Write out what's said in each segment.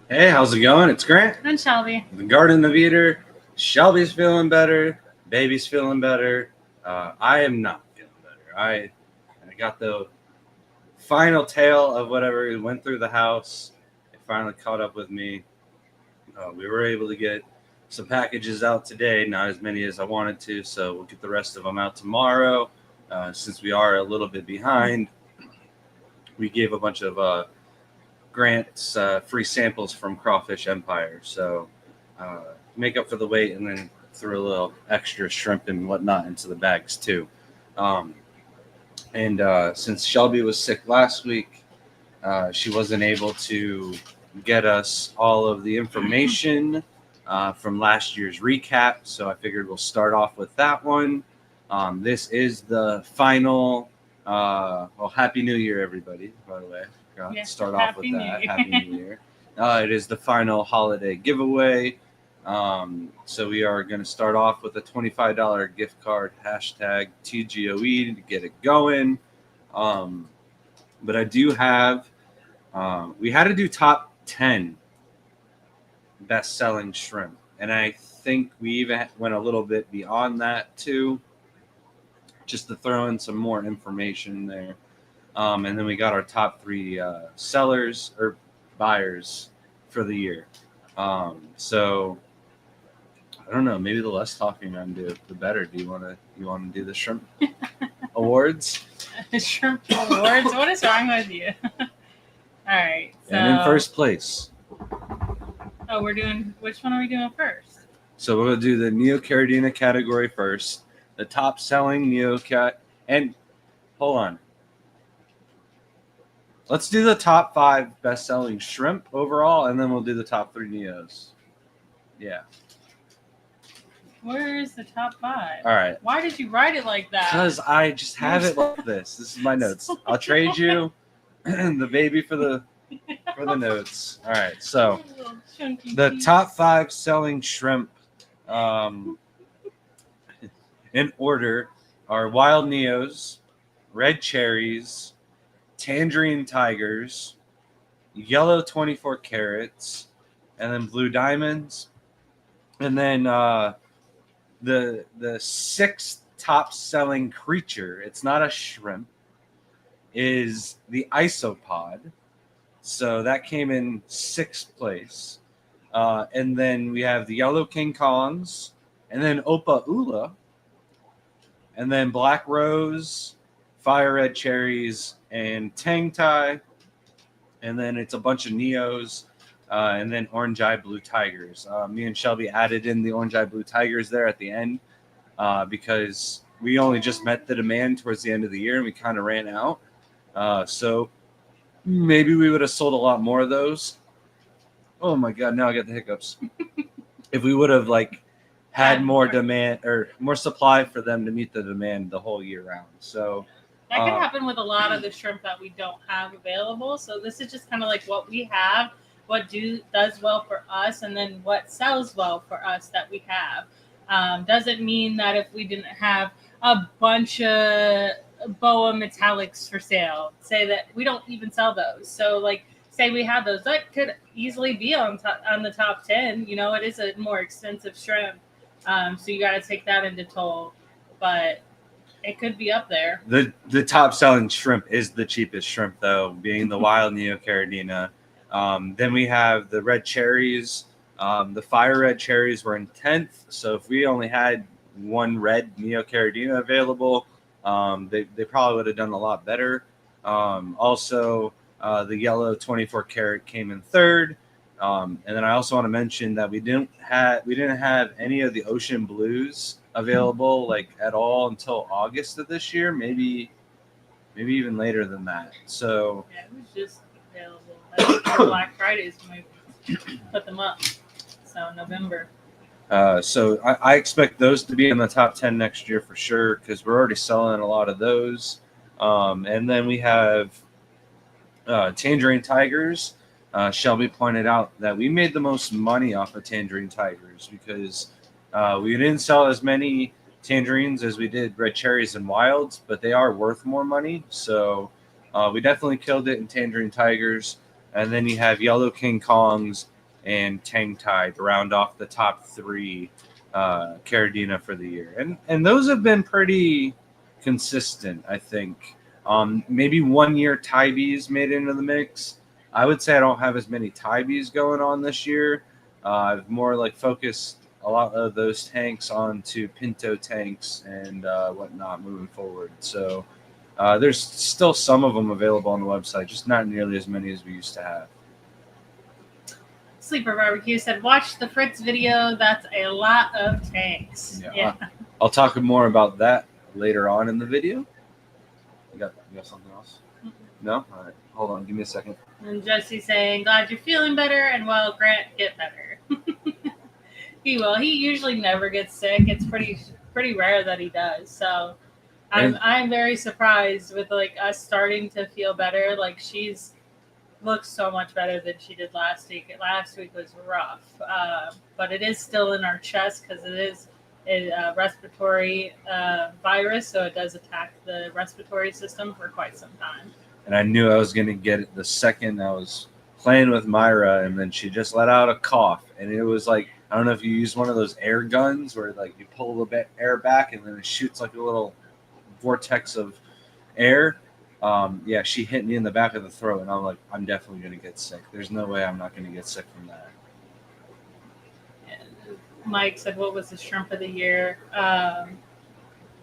Hey, how's it going? It's Grant. And Shelby. The Garden of Eater. Shelby's feeling better. Baby's feeling better. I am not feeling better. I got the final tale of whatever went through the house. It finally caught up with me. We were able to get some packages out today, not as many as I wanted to, so we'll get the rest of them out tomorrow. Since we are a little bit behind, we gave a bunch of Grant's free samples from Crawfish Empire. So uh, make up for the wait and then threw a little extra shrimp and whatnot into the bags too. Um, and since Shelby was sick last week, she wasn't able to get us all of the information from last year's recap. So I figured we'll start off with that one. This is the final. Well, Happy New Year, everybody, by the way. Yes, Start off with Happy New that. Year. Happy New Year. It is the final holiday giveaway. So we are going to start off with a $25 gift card, hashtag TGOE to get it going. But I do have, we had to do top 10 best-selling shrimp. And I think we even went a little bit beyond that too, just to throw in some more information there. And then we got our top three sellers or buyers for the year. So I don't know. Maybe the less talking I do, the better. Do you want to do the shrimp awards? Shrimp awards. What is wrong with you? All right. So, And in first place. Oh, we're doing. Which one are we doing first? So we'll do the Neocaridina category first. The top selling Neocat. And hold on. Let's do the top 5 best selling shrimp overall, and then we'll do the top 3 Neos. Yeah. Where is the top 5? All right. Why did you write it like that? Because I just have it like this. This is my notes. I'll trade you the baby for the notes. All right. So the top 5 selling shrimp in order are Wild Neos, Red Cherries, Tangerine Tigers, Yellow 24 Carats, and then Blue Diamonds. And then the 6th top selling creature, it's not a shrimp, is the isopod. So that came in 6th place. And then we have the Yellow King Kongs, and then Opa Ula, and then Black Rose, Fire Red Cherries, and Tang Tai. And then it's a bunch of Neos, and then Orange Eye Blue Tigers. Me and Shelby added in the Orange Eye Blue Tigers there at the end because we only just met the demand towards the end of the year and we kind of ran out. So maybe we would have sold a lot more of those. Oh my God, now I got the hiccups. If we would have had more demand or more supply for them to meet the demand the whole year round. So that could happen with a lot of the shrimp that we don't have available. So this is just kind of like what we have, what does well for us, and then what sells well for us that we have. Doesn't mean that if we didn't have a bunch of boa metallics for sale, say that we don't even sell those. So say we have those, that could easily be on the top 10. You know, it is a more expensive shrimp, so you got to take that into toll. But it could be up there. The top selling shrimp is the cheapest shrimp, though, being the wild Neocaridina. Then we have the red cherries. The fire red cherries were in 10th. So if we only had one red Neocaridina available, they probably would have done a lot better. Also, the yellow 24 karat came in 3rd. And then I also want to mention that we didn't have any of the ocean blues available at all until August of this year, maybe even later than that. So yeah, it was just available Black Fridays when we put them up. So November. So I expect those to be in the top 10 next year for sure because we're already selling a lot of those. And then we have Tangerine Tigers. Shelby pointed out that we made the most money off of Tangerine Tigers because we didn't sell as many tangerines as we did red cherries and wilds, but they are worth more money. So we definitely killed it in Tangerine Tigers. And then you have Yellow King Kongs and Tang Tai to round off the top 3 Carradina for the year. And those have been pretty consistent, I think. Maybe 1 year Tybees made into the mix. I would say I don't have as many Tybees going on this year. I've more like focused a lot of those tanks onto Pinto tanks and whatnot moving forward. So there's still some of them available on the website, just not nearly as many as we used to have. Sleeper Barbecue said, watch the Fritz video. That's a lot of tanks. Yeah. I'll talk more about that later on in the video. You got something else? Mm-hmm. No? All right. Hold on. Give me a second. And Jesse saying, glad you're feeling better, and well, Grant, get better. He will. He usually never gets sick. It's pretty rare that he does. So I'm very surprised with like us starting to feel better. Like she's looks so much better than she did last week. Last week was rough, but it is still in our chest because it is a respiratory virus, so it does attack the respiratory system for quite some time. And I knew I was going to get it the second I was playing with Myra, and then she just let out a cough. And it was like, I don't know if you use one of those air guns where like you pull the air back and then it shoots like a little vortex of air. Yeah, she hit me in the back of the throat, and I'm like, I'm definitely going to get sick. There's no way I'm not going to get sick from that. Mike said, what was the shrimp of the year? That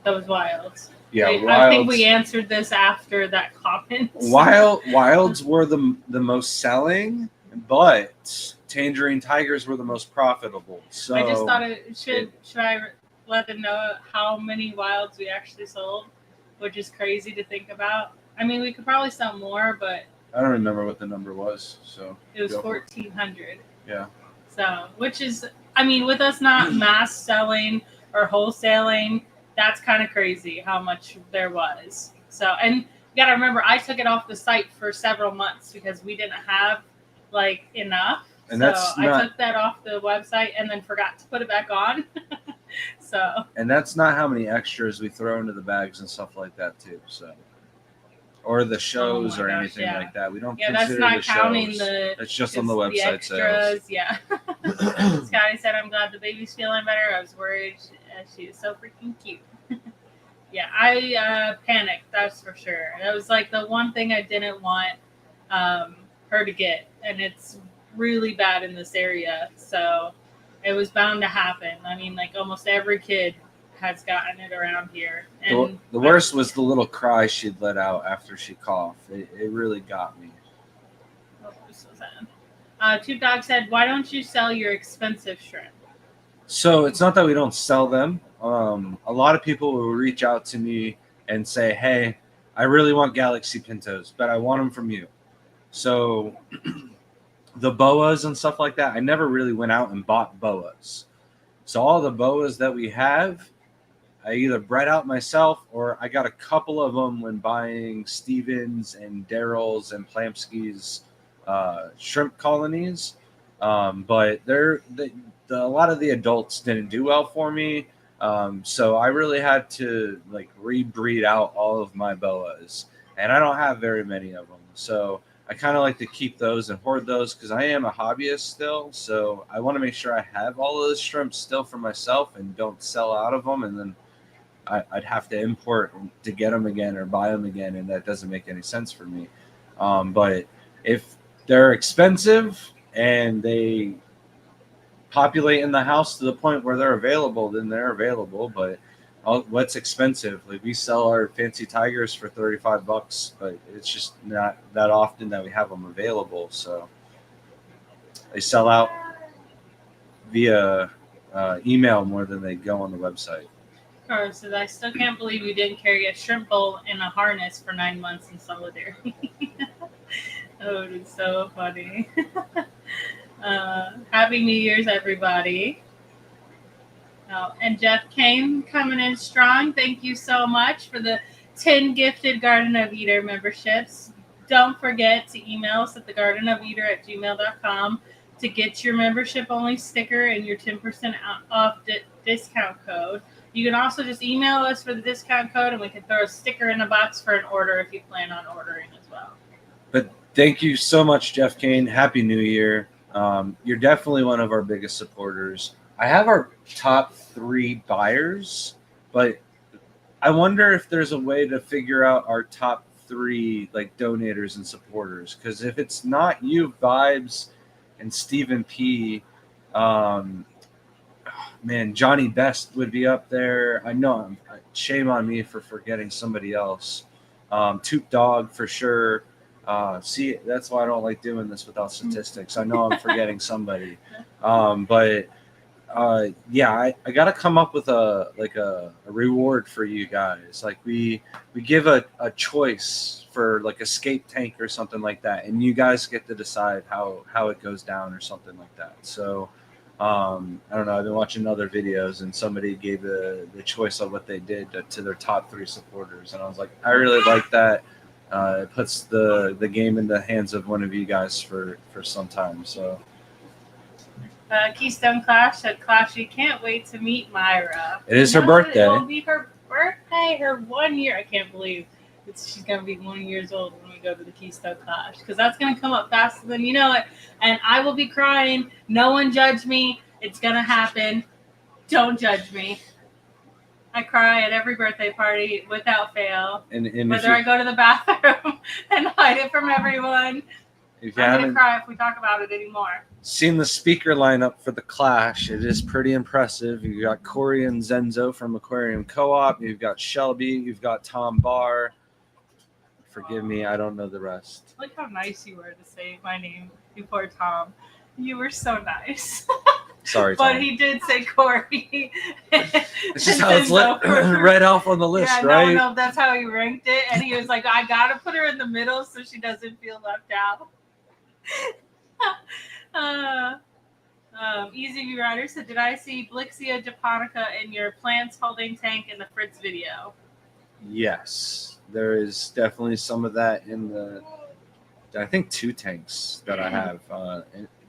was Wilds. Yeah, I think we answered this after that comment. Wilds were the most selling, but Tangerine Tigers were the most profitable. So I just thought should I let them know how many Wilds we actually sold, which is crazy to think about. I mean, we could probably sell more, but I don't remember what the number was. So it was 1,400. Yeah. So, which is, I mean, with us not mass selling or wholesaling, that's kind of crazy how much there was. So, and you got to remember, I took it off the site for several months because we didn't have like enough. And so I took that off the website and then forgot to put it back on. And that's not how many extras we throw into the bags and stuff like that too. So, or the shows or anything like that. We don't consider that's not the counting shows. It's just on the website the extras, sales. Yeah. Scotty said, I'm glad the baby's feeling better. I was worried. She is so freaking cute. Yeah, I panicked, that's for sure. That was like the one thing I didn't want her to get. And it's really bad in this area. So it was bound to happen. I mean, like almost every kid has gotten it around here. And the worst was the little cry she'd let out after she coughed. It really got me. Oh, it was so sad. Two Dogs said, why don't you sell your expensive shrimp? So it's not that we don't sell them. A lot of people will reach out to me and say, hey, I really want Galaxy Pintos, but I want them from you. So the boas and stuff like that, I never really went out and bought boas. So all the boas that we have, I either bred out myself or I got a couple of them when buying Stevens and Daryl's and Plamsky's shrimp colonies. But a lot of the adults didn't do well for me. So I really had to like rebreed out all of my boas, and I don't have very many of them. So I kind of like to keep those and hoard those because I am a hobbyist still. So I want to make sure I have all of those shrimp still for myself and don't sell out of them. And then I'd have to import to get them again or buy them again. And that doesn't make any sense for me. But if they're expensive and they populate in the house to the point where they're available, then they're available. But what's expensive? Like we sell our fancy tigers for $35, but it's just not that often that we have them available. So they sell out via email more than they go on the website. Carl says, I still can't believe you didn't carry a shrimp bowl in a harness for 9 months in solidarity. Oh, it is so funny. Happy New Year's, everybody. Oh, and Jeff Kane coming in strong. Thank you so much for the 10 gifted Garden of Eater memberships. Don't forget to email us at thegardenofeater@gmail.com to get your membership-only sticker and your 10% off discount code. You can also just email us for the discount code, and we can throw a sticker in a box for an order if you plan on ordering as well. But thank you so much, Jeff Kane. Happy New Year. You're definitely one of our biggest supporters. I have our top 3 buyers, but I wonder if there's a way to figure out our top 3 like donators and supporters. Because if it's not you, Vibes, and Stephen P, um, man, Johnny Best would be up there. I know. Shame on me for forgetting somebody else. Toot Dog for sure. See, that's why I don't like doing this without statistics. I know I'm forgetting somebody, but yeah, I got to come up with a reward for you guys. Like we give a choice for like escape tank or something like that, and you guys get to decide how it goes down or something like that. So I don't know. I've been watching other videos, and somebody gave the choice of what they did to their top 3 supporters, and I was like, I really like that. It puts the game in the hands of one of you guys for some time. So. Keystone Clash said, Clashy, can't wait to meet Myra. It is her birthday. It will be her birthday, her 1 year. I can't believe she's going to be 1 year old when we go to the Keystone Clash, because that's going to come up faster than you know it. And I will be crying. No one judge me. It's going to happen. Don't judge me. I cry at every birthday party without fail. And whether I go to the bathroom and hide it from everyone. If I'm going to cry if we talk about it anymore. Seen the speaker lineup for the Clash, it is pretty impressive. You've got Corey and Zenzo from Aquarium Co-op. You've got Shelby. You've got Tom Barr. Forgive me, I don't know the rest. Look how nice you were to say my name before Tom. You were so nice. Sorry, Tom. But he did say Corey. It's just how it's read off on the list, right? No, that's how he ranked it. And he was like, I got to put her in the middle so she doesn't feel left out. Easy V Rider said, did I see Blixia japonica in your plants holding tank in the Fritz video? Yes, there is definitely some of that in the, I think 2 tanks that I have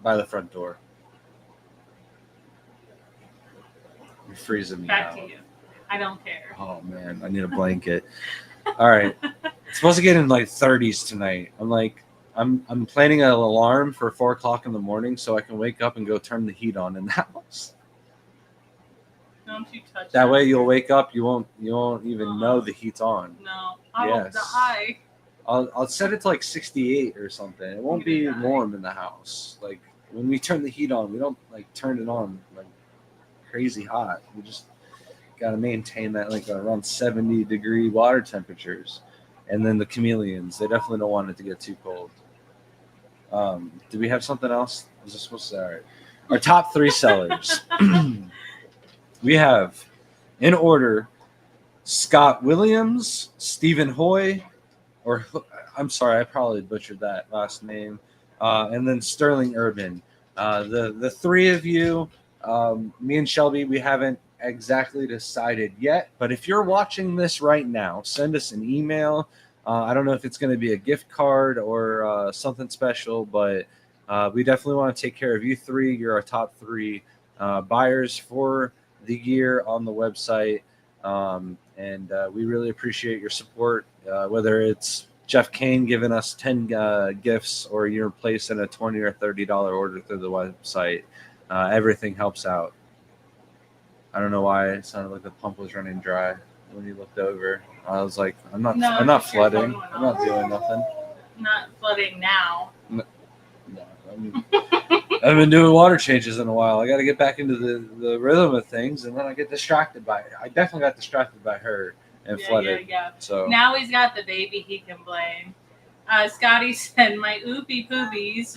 by the front door. You're freezing me Back out. to you. I don't care. Oh man, I need a blanket. All right, it's supposed to get in like 30s tonight. I'm planning an alarm for 4 o'clock in the morning so I can wake up and go turn the heat on in the house. Don't you touch that way you'll wake up, you won't even know the heat's on. No, I will die. I'll set it to like 68 or something. It won't be warm in the house. Like when we turn the heat on, we don't like turn it on like crazy hot. We just gotta maintain that like around 70-degree water temperatures. And then the chameleons, they definitely don't want it to get too cold. Do we have something else? Was I supposed to say? All right. Our top 3 sellers. We have, in order, Scott Williams, Stephen Hoy, or I'm sorry, I probably butchered that last name, and then Sterling Urban. The 3 of you, me and Shelby, we haven't exactly decided yet, but if you're watching this right now, send us an email. I don't know if it's going to be a gift card or something special, but we definitely want to take care of you 3. You're our top 3 buyers for the year on the website, and we really appreciate your support, whether it's Jeff Kane giving us 10 gifts or you're placing a $20 or $30 order through the website. Everything helps out. I don't know why it sounded like the pump was running dry when you looked over. I was like, I'm not flooding. I'm not doing nothing. Not flooding now. No, I haven't been doing water changes in a while. I got to get back into the rhythm of things, and then I get distracted by it. I definitely got distracted by her and flooded. Yeah. So now he's got the baby he can blame. Scotty said, my oopie poopies,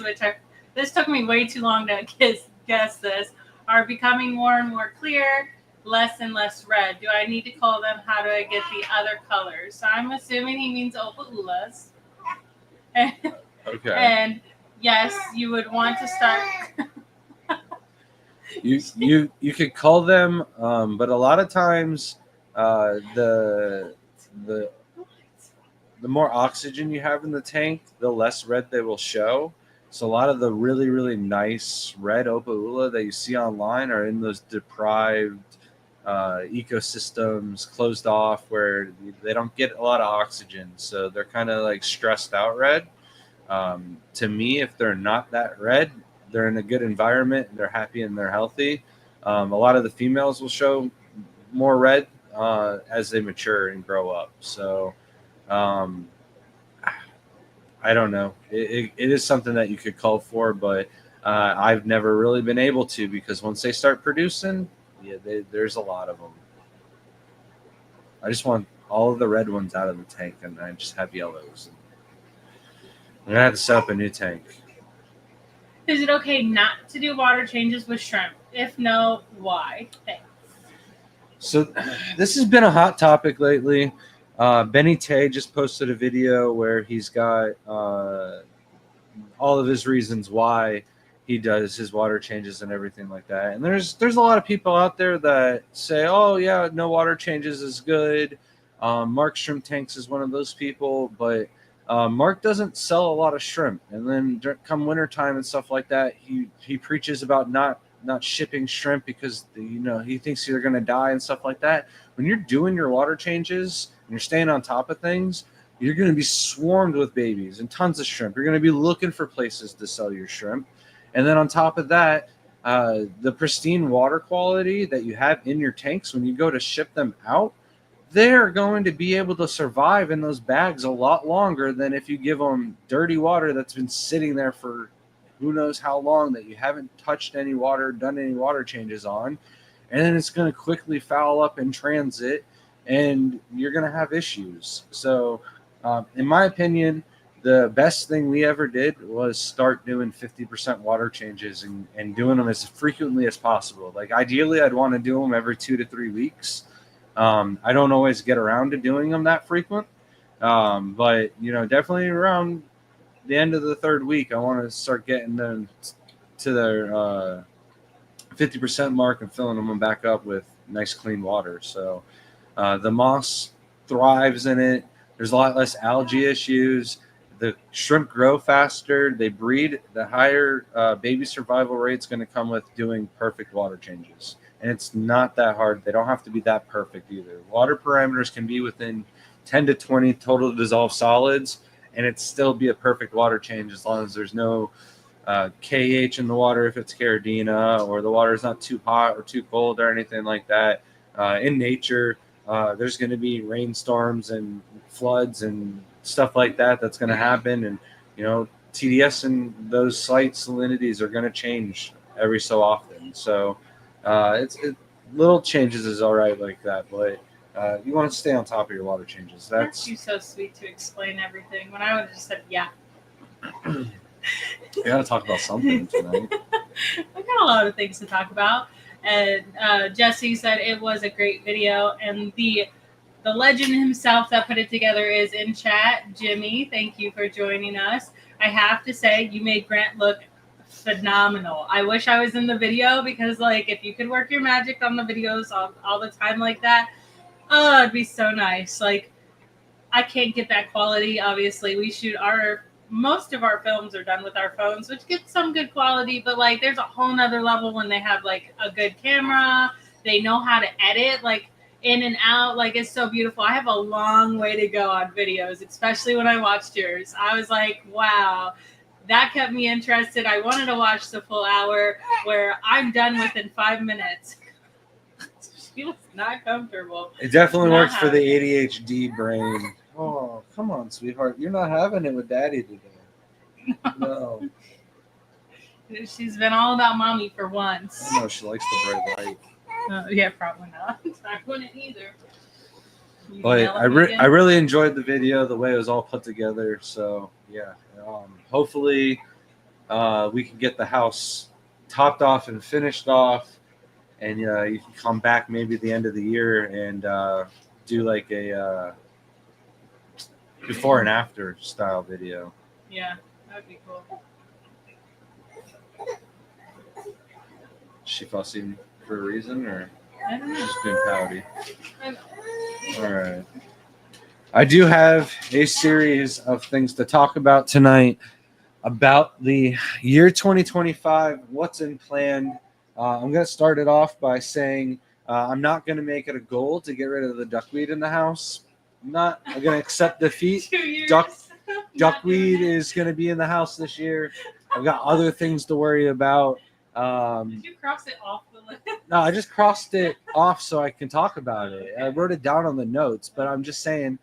this took me way too long to guess this, are becoming more and more clear, less and less red. Do I need to call them? How do I get the other colors? So I'm assuming he means opaulas. Okay. And yes, you would want to start. you could call them, but a lot of times the more oxygen you have in the tank, the less red they will show. So a lot of the really, really nice red opaula that you see online are in those deprived ecosystems, closed off, where they don't get a lot of oxygen. So they're kind of like stressed out red. To me, if they're not that red, they're in a good environment, they're happy and they're healthy. A lot of the females will show more red as they mature and grow up. So um, I don't know. It is something that you could call for, but I've never really been able to because once they start producing, yeah, there's a lot of them. I just want all of the red ones out of the tank, and I just have yellows. I'm gonna have to set up a new tank. Is it okay not to do water changes with shrimp? If no, why? Thanks. So this has been a hot topic lately. Benny Tay just posted a video where he's got all of his reasons why he does his water changes and everything like that. And there's a lot of people out there that say, "Oh yeah, no water changes is good." Mark Shrimp Tanks is one of those people, but Mark doesn't sell a lot of shrimp. And then come wintertime and stuff like that, he preaches about not shipping shrimp because he thinks they're going to die and stuff like that. When you're doing your water changes and you're staying on top of things, you're going to be swarmed with babies and tons of shrimp. You're going to be looking for places to sell your shrimp. And then on top of that, the pristine water quality that you have in your tanks, when you go to ship them out, they're going to be able to survive in those bags a lot longer than if you give them dirty water that's been sitting there for who knows how long that you haven't touched any water, done any water changes on. And then it's going to quickly foul up in transit and you're going to have issues. So in my opinion, the best thing we ever did was start doing 50% water changes and doing them as frequently as possible. Like ideally, I'd want to do them every 2 to 3 weeks. I don't always get around to doing them that frequent, but definitely around the end of the third week, I want to start getting them to their 50% mark and filling them back up with nice clean water. So the moss thrives in it. There's a lot less algae issues. The shrimp grow faster. They breed. The higher baby survival rate is going to come with doing perfect water changes. And it's not that hard. They don't have to be that perfect either. Water parameters can be within 10 to 20 total dissolved solids, and it still be a perfect water change as long as there's no KH in the water if it's Caridina, or the water is not too hot or too cold or anything like that. In nature, there's going to be rainstorms and floods and stuff like that that's going to happen. And, TDS and those slight salinities are going to change every so often. So little changes is all right like that, but you want to stay on top of your water changes. Aren't you so sweet to explain everything when I would have just said, yeah. We got to talk about something tonight. We've got a lot of things to talk about. And Jesse said it was a great video. And the legend himself that put it together is in chat. Jimmy, thank you for joining us. I have to say, you made Grant look phenomenal. I wish I was in the video because, if you could work your magic on the videos all the time like that, oh, it'd be so nice. I can't get that quality. Obviously, we shoot most of our films are done with our phones, which gets some good quality, but there's a whole nother level when they have a good camera. They know how to edit in and out. It's so beautiful. I have a long way to go on videos, especially when I watched yours. I was like, wow, that kept me interested. I wanted to watch the full hour where I'm done within 5 minutes. She was not comfortable. It definitely works for the ADHD brain. Oh, come on, sweetheart. You're not having it with Daddy today. No. She's been all about mommy for once. I know she likes the bright light. Yeah, probably not. I wouldn't either. But I really enjoyed the video, the way it was all put together. So, yeah. Hopefully, we can get the house topped off and finished off. And you can come back maybe at the end of the year and do a before and after style video. Yeah, that'd be cool. Is she fussy for a reason, or I don't know. Just being pouty? All right. I do have a series of things to talk about tonight about the year 2025. What's in plan? I'm going to start it off by saying I'm not going to make it a goal to get rid of the duckweed in the house. I'm going to accept defeat. 2 years. Duckweed is going to be in the house this year. I've got other things to worry about. Did you cross it off the list? No, I just crossed it off so I can talk about it. I wrote it down on the notes, but I'm just saying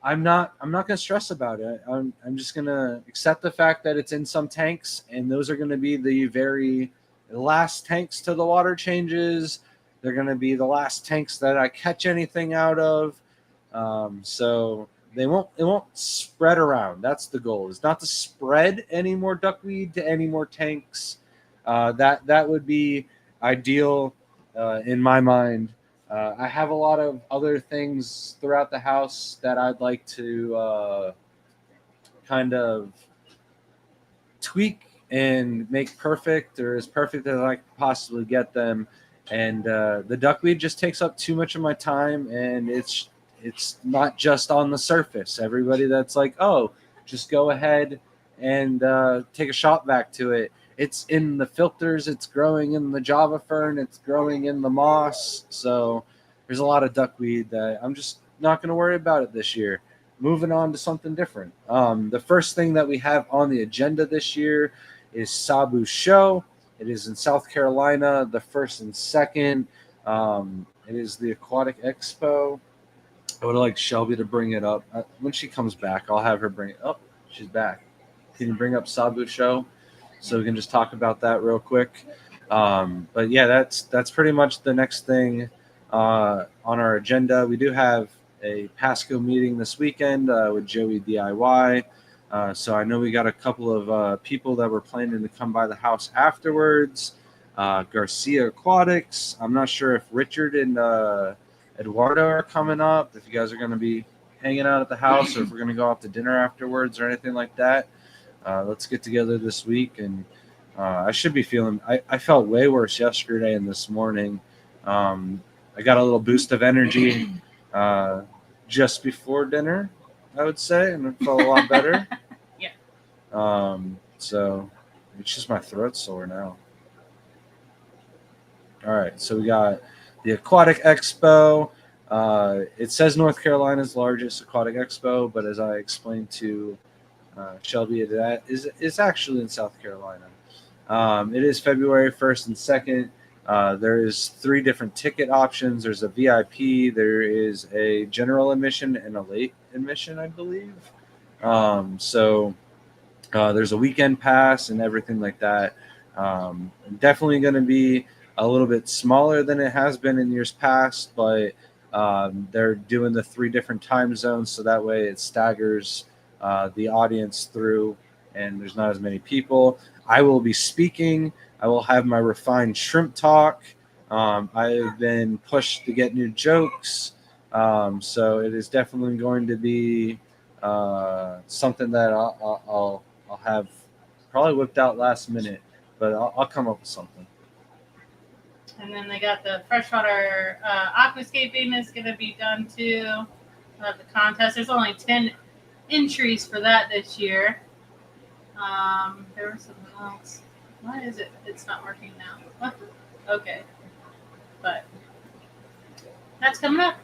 I'm not gonna stress about it. I'm just gonna accept the fact that it's in some tanks, and those are gonna be the very last tanks to the water changes. They're gonna be the last tanks that I catch anything out of. So it won't spread around. That's the goal. Is not to spread any more duckweed to any more tanks. That would be ideal in my mind. I have a lot of other things throughout the house that I'd like to kind of tweak and make perfect, or as perfect as I could possibly get them. And the duckweed just takes up too much of my time, and it's not just on the surface. Everybody that's like, oh, just go ahead and take a shot back to it. It's in the filters. It's growing in the Java fern. It's growing in the moss. So there's a lot of duckweed that I'm just not going to worry about it this year. Moving on to something different. The first thing that we have on the agenda this year is Sabu's show. It is in South Carolina, the 1st and 2nd. It is the Aquatic Expo. I would like Shelby to bring it up. When she comes back, I'll have her bring it up. She's back. Can you bring up Sabu's show so we can just talk about that real quick? But yeah, that's pretty much the next thing on our agenda. We do have a Pasco meeting this weekend with Joey DIY. So I know we got a couple of people that were planning to come by the house afterwards. Garcia Aquatics. I'm not sure if Richard and Eduardo are coming up. If you guys are going to be hanging out at the house, or if we're going to go out to dinner afterwards or anything like that, let's get together this week. And I should be feeling. I felt way worse yesterday and this morning. I got a little boost of energy just before dinner, I would say, and it felt a lot better. Yeah. So it's just my throat sore now. All right, so we got the Aquatic Expo. It says North Carolina's largest aquatic expo, but as I explained to Shelby, that is actually in South Carolina. It is February 1st and 2nd. There is 3 different ticket options. There's a VIP, there is a general admission, and a late admission, I believe. So there's a weekend pass and everything like that. Definitely going to be a little bit smaller than it has been in years past, but they're doing the 3 different time zones, so that way it staggers the audience through, and there's not as many people. I will be speaking. I will have my refined shrimp talk. I've been pushed to get new jokes, so it is definitely going to be something that I'll have probably whipped out last minute, but I'll come up with something. And then they got the freshwater aquascaping is going to be done too. The contest. There's only 10 entries for that this year. There was something else. Why is it? It's not working now. What? Okay. But that's coming up.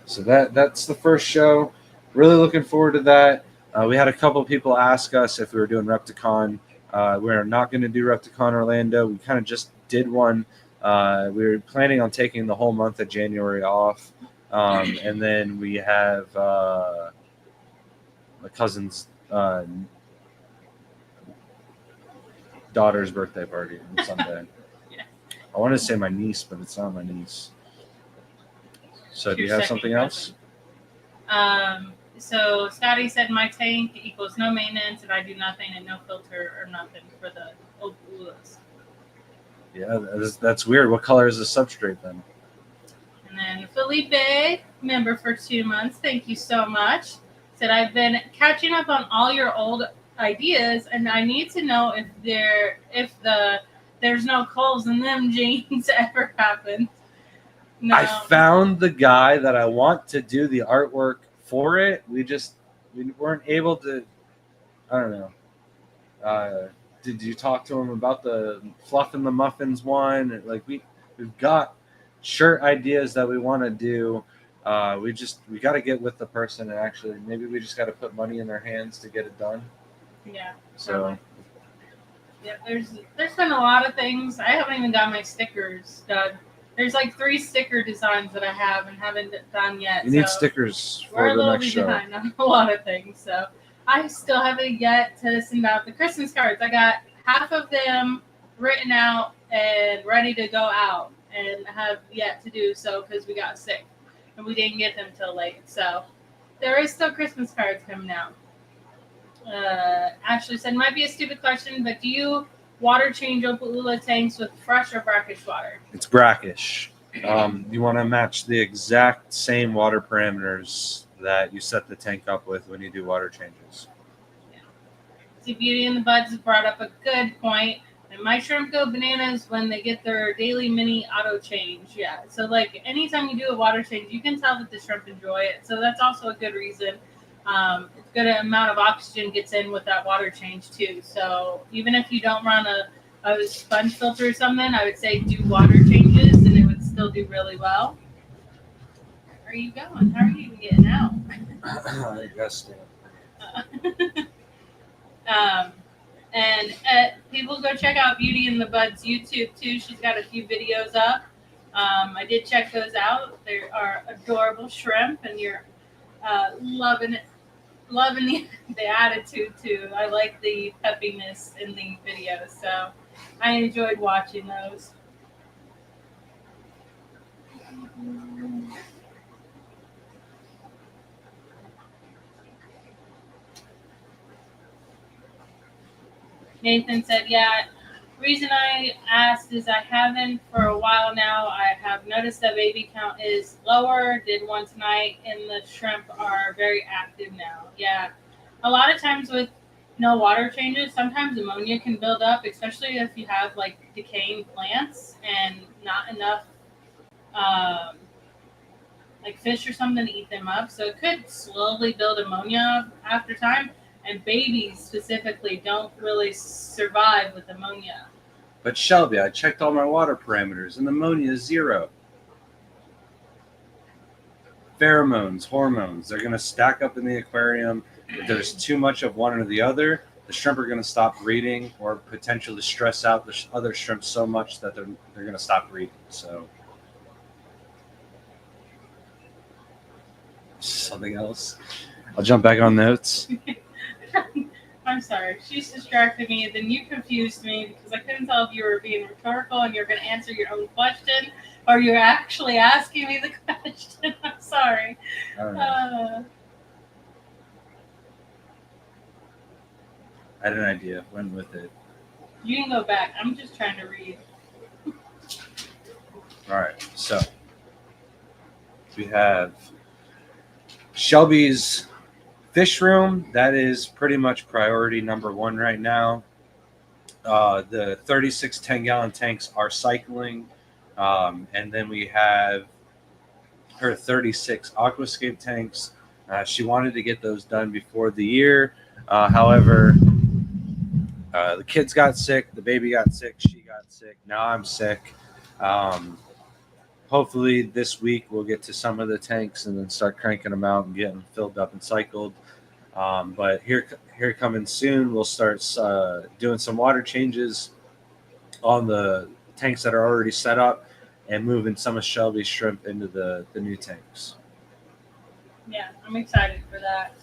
So that's the first show. Really looking forward to that. We had a couple people ask us if we were doing Repticon. We're not going to do Repticon Orlando. We kind of just did one. We were planning on taking the whole month of January off. And then we have my cousin's daughter's birthday party on Sunday. Yeah. I want to say my niece, but it's not my niece. So do you have something else? So Scotty said my tank equals no maintenance, and I do nothing and no filter or nothing for the old blues. Yeah, that's weird. What color is the substrate then? And then Felipe, member for 2 months, thank you so much. Said I've been catching up on all your old ideas, and I need to know if there's no coals in them jeans ever happened. No. I found the guy that I want to do the artwork for it. We weren't able to. I don't know. Did you talk to him about the Fluff and the Muffins one? Like we've got shirt ideas that we want to do. We got to get with the person, and actually maybe we just got to put money in their hands to get it done. Yeah. So Yeah, there's been a lot of things. I haven't even got my stickers done. There's like 3 sticker designs that I have and haven't done yet. You need so stickers we're for a the little next bit show. behind on a lot of things. So I still haven't yet to send out the Christmas cards. I got half of them written out and ready to go out, and have yet to do so because we got sick and we didn't get them till late. So there is still Christmas cards coming out. Ashley said, might be a stupid question, but do you water change Opalula tanks with fresh or brackish water? It's brackish. You want to match the exact same water parameters that you set the tank up with when you do water changes. Yeah. See, Beauty and the Buds brought up a good point. And my shrimp go bananas when they get their daily mini auto change. Yeah. So, like, anytime you do a water change, you can tell that the shrimp enjoy it. So, that's also a good reason. It's a good amount of oxygen gets in with that water change, too. So, even if you don't run a sponge filter or something, I would say do water changes and it would still do really well. Where are you going? How are you even getting out? I guess. And people go check out Beauty and the Buds YouTube too. She's got a few videos up. I did check those out. They are adorable shrimp, and you're loving it, loving the attitude too. I like the peppiness in the videos, so I enjoyed watching those. Nathan said, yeah, reason I asked is I haven't for a while now. I have noticed that baby count is lower. Did one tonight, and the shrimp are very active now. Yeah. A lot of times with no water changes, sometimes ammonia can build up, especially if you have like decaying plants and not enough um, like fish or something to eat them up. So it could slowly build ammonia after time. And babies specifically don't really survive with ammonia. But Shelby, I checked all my water parameters and ammonia is 0. Pheromones, hormones, they're going to stack up in the aquarium. If there's too much of one or the other, the shrimp are going to stop breeding or potentially stress out the other shrimp so much that they're going to stop breeding. So something else. I'll jump back on notes. I'm sorry. She's distracted me, and then you confused me because I couldn't tell if you were being rhetorical and you're going to answer your own question or you're actually asking me the question. I'm sorry. I don't know. I had an idea. Went with it. You can go back. I'm just trying to read. All right. So we have Shelby's fish room. That is pretty much priority number 1 right now. The 36 10-gallon tanks are cycling. And then we have her 36 aquascape tanks. She wanted to get those done before the year. However, the kids got sick, the baby got sick, she got sick. Now I'm sick. Hopefully this week we'll get to some of the tanks and then start cranking them out and getting them filled up and cycled. But here coming soon, we'll start doing some water changes on the tanks that are already set up and moving some of Shelby's shrimp into the new tanks. Yeah, I'm excited for that.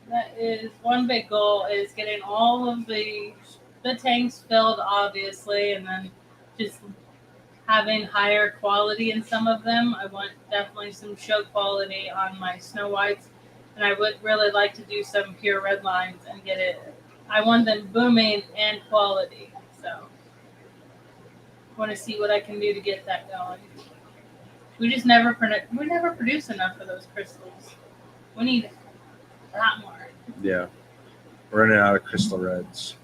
That is one big goal, is getting all of the tanks filled, obviously, and then just having higher quality in some of them. I want definitely some show quality on my Snow Whites, and I would really like to do some pure red lines and get it. I want them booming and quality, so I want to see what I can do to get that going. We just never produce enough of those crystals. We need a lot more. Yeah, we're running out of crystal reds.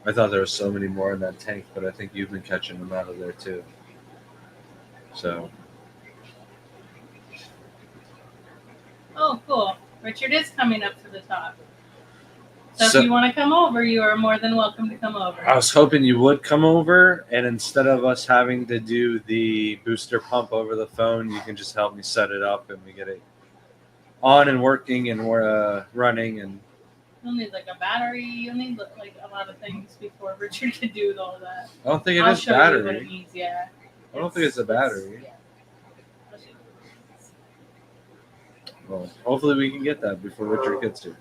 I thought there was so many more in that tank, but I think you've been catching them out of there too. So. Oh, cool. Richard is coming up to the top. So if you want to come over, you are more than welcome to come over. I was hoping you would come over, and instead of us having to do the booster pump over the phone, you can just help me set it up and we get it on and working and we're running, and You'll need like a battery. You'll need like a lot of things before Richard can do all that. I don't think it I'll is show you what it battery. needs. Yeah. I don't think it's a battery. Yeah. I'll show you. Well, hopefully we can get that before Richard gets here.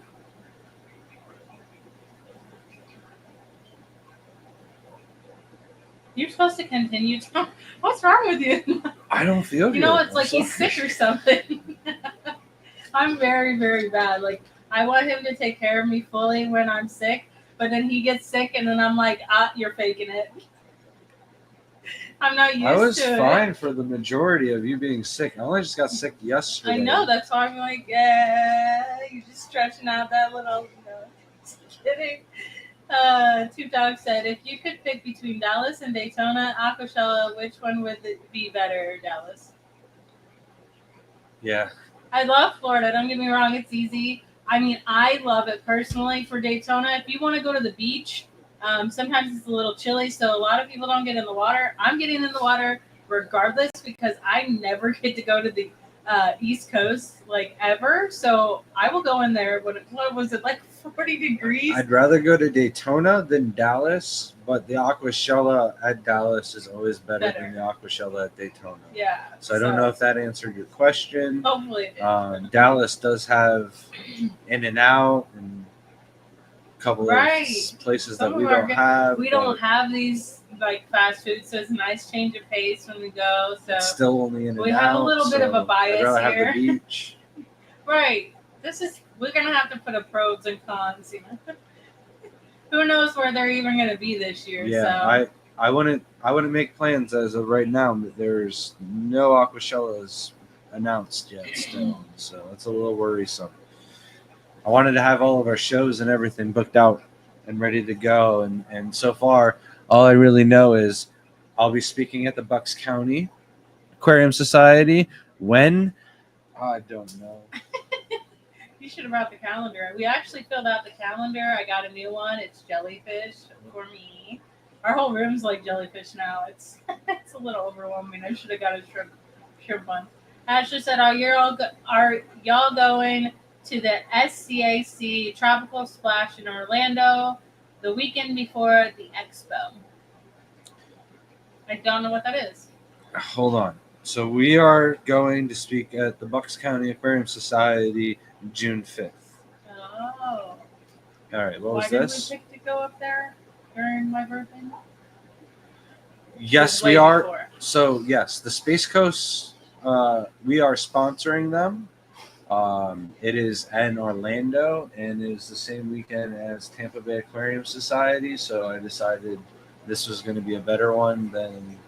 You're supposed to continue. What's wrong with you? I don't feel good. You know, it's like I'm he's sorry. sick or something. I'm very, very bad. Like, I want him to take care of me fully when I'm sick, but then he gets sick, and then I'm like, you're faking it. I'm not used to it. I was fine for the majority of you being sick. I only just got sick yesterday. I know, that's why I'm like, yeah, you're just stretching out that little, just kidding. Two Dogs said, if you could pick between Dallas and Daytona, Aquashella, which one would it be better, Dallas? Yeah. I love Florida. Don't get me wrong. It's easy. I mean, I love it personally for Daytona. If you want to go to the beach, sometimes it's a little chilly, so a lot of people don't get in the water. I'm getting in the water regardless because I never get to go to the East Coast like ever. So I will go in there. What was it, like 40 degrees? I'd rather go to Daytona than Dallas, but the Aquashella at Dallas is always better than the Aquashella at Daytona. Yeah. So I don't know if that answered your question. Hopefully it did. Dallas does have In and Out and a couple of places Some that we of our don't have. We don't have these like fast food, so it's a nice change of pace when we go. So it's still only In and Out. We have a little bit of a bias I'd rather here. have the beach. Right. We're gonna have to put a pros and cons, Who knows where they're even gonna be this year? Yeah, so. I wouldn't make plans as of right now. But there's no Aquashellas announced yet still, so it's a little worrisome. I wanted to have all of our shows and everything booked out and ready to go, and so far all I really know is I'll be speaking at the Bucks County Aquarium Society. When? I don't know. You should have brought the calendar. We actually filled out the calendar. I got a new one. It's jellyfish for me. Our whole room's like jellyfish now. It's a little overwhelming. I should have got a shrimp one. Ashley said, are y'all going to the SCAC Tropical Splash in Orlando the weekend before the expo? I don't know what that is. Hold on. So we are going to speak at the Bucks County Aquarium Society June 5th. Oh. All right. What was this? Why this? did we pick to go up there during my birthday? Yes, we are. Before. So yes, the Space Coast. We are sponsoring them. It is in Orlando and it is the same weekend as Tampa Bay Aquarium Society. So I decided this was going to be a better one than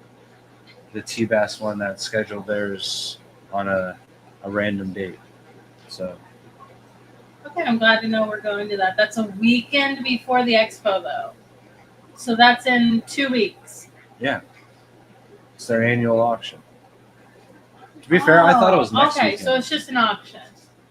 the T-Bass one that's scheduled theirs on a random date. So. Okay, I'm glad to know we're going to that. That's a weekend before the expo, though. So that's in 2 weeks. Yeah. It's their annual auction. To be fair, I thought it was next weekend. Okay, so it's just an auction.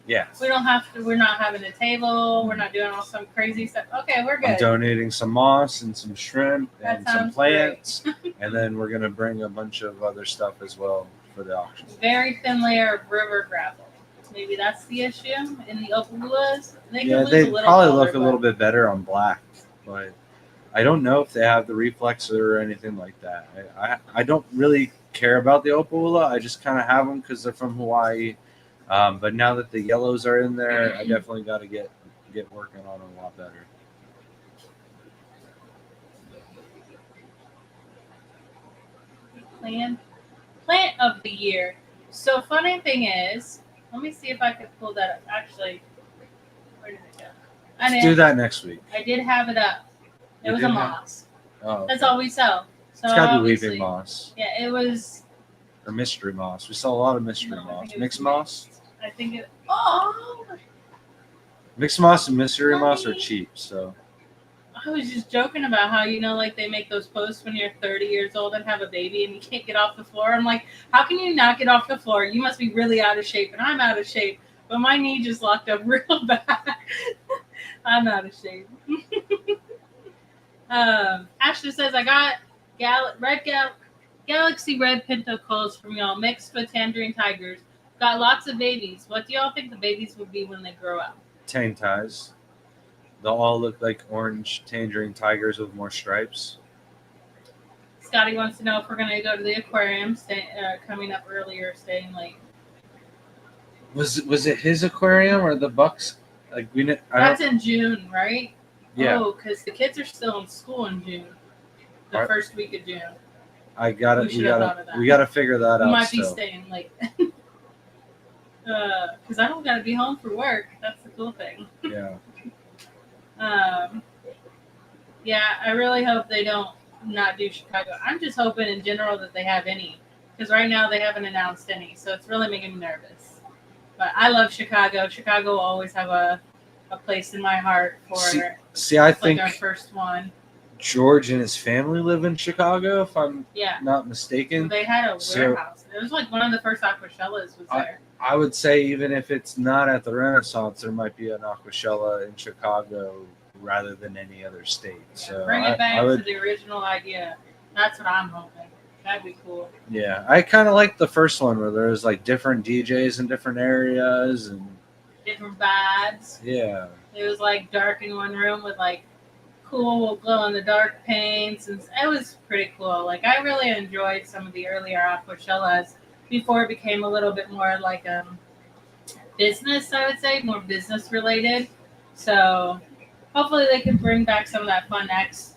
Yeah. We're not having a table. We're not doing all some crazy stuff. Okay, we're good. I'm donating some moss and some shrimp and some plants. And then we're going to bring a bunch of other stuff as well for the auction. Very thin layer of river gravel. Maybe that's the issue in the Opalulas. They probably look a little bit better on black, but I don't know if they have the reflexer or anything like that. I don't really care about the Opalula. I just kind of have them because they're from Hawaii. But now that the yellows are in there, I definitely got to get working on them a lot better. Plant of the year. So funny thing is, let me see if I could pull that up. Actually, where did it go? Let's do that next week. I did have it up. It was a moss. Oh, okay. That's all we sell. So it's got to be weeping moss. Yeah, it was. Or mystery moss. We sell a lot of mystery moss. Mixed moss? I think it. Oh! Mixed moss and mystery moss are cheap, so. I was just joking about how, like they make those posts when you're 30 years old and have a baby and you can't get off the floor. I'm like, how can you not get off the floor? You must be really out of shape. And I'm out of shape. But my knee just locked up real bad. I'm out of shape. Ashley says, I got Galaxy Red Pinto Coals from y'all mixed with Tangerine Tigers. Got lots of babies. What do y'all think the babies will be when they grow up? Tang ties. They'll all look like orange tangerine tigers with more stripes. Scotty wants to know if we're going to go to the aquarium, coming up early or staying late. Was it his aquarium or the Bucks? Like That's in June, right? Yeah. Oh, because the kids are still in school in June. The first week of June. We gotta figure that out. We might be staying late. Because I don't gotta be home for work. That's the cool thing. Yeah. Yeah, I really hope they don't not do Chicago. I'm just hoping in general that they have any. Because right now they haven't announced any. So it's really making me nervous. But I love Chicago. Chicago will always have a place in my heart for I think our first one. George and his family live in Chicago, if I'm not mistaken. They had a warehouse. It was like one of the first Aquashellas was there. I would say even if it's not at the Renaissance, there might be an Aquashella in Chicago rather than any other state. So bring it back to the original idea. That's what I'm hoping. That'd be cool. Yeah, I kind of like the first one where there was like different DJs in different areas and different vibes. Yeah. It was like dark in one room with like cool glow in the dark paints, and it was pretty cool. Like I really enjoyed some of the earlier Aquashellas before it became a little bit more like business, I would say, more business related. So hopefully they can bring back some of that fun X.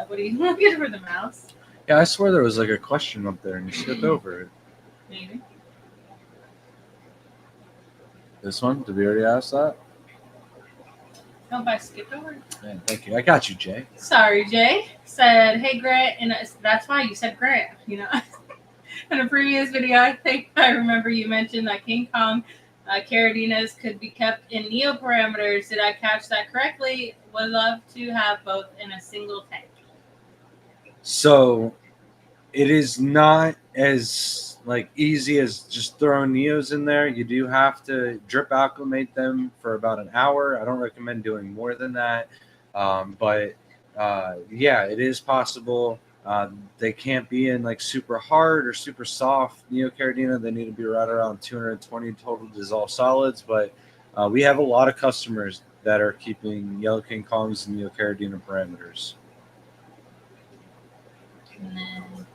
What do you get for the mouse? Yeah, I swear there was like a question up there and you skipped over it. Maybe. This one? Did we already ask that? No, I skipped over it. Yeah, thank you. I got you, Jay. Sorry, Jay. Said, hey, Grant. And that's why you said Grant, you know. In a previous video, I think I remember you mentioned that King Kong Caradinas could be kept in neoparameters. Did I catch that correctly? Would love to have both in a single tank. So it is not as like easy as just throwing neos in there. You do have to drip acclimate them for about an hour. I don't recommend doing more than that. But yeah, it is possible. They can't be in like super hard or super soft neocaridina. They need to be right around 220 total dissolved solids. But we have a lot of customers that are keeping Yellow King Kongs and neocaridina parameters. And then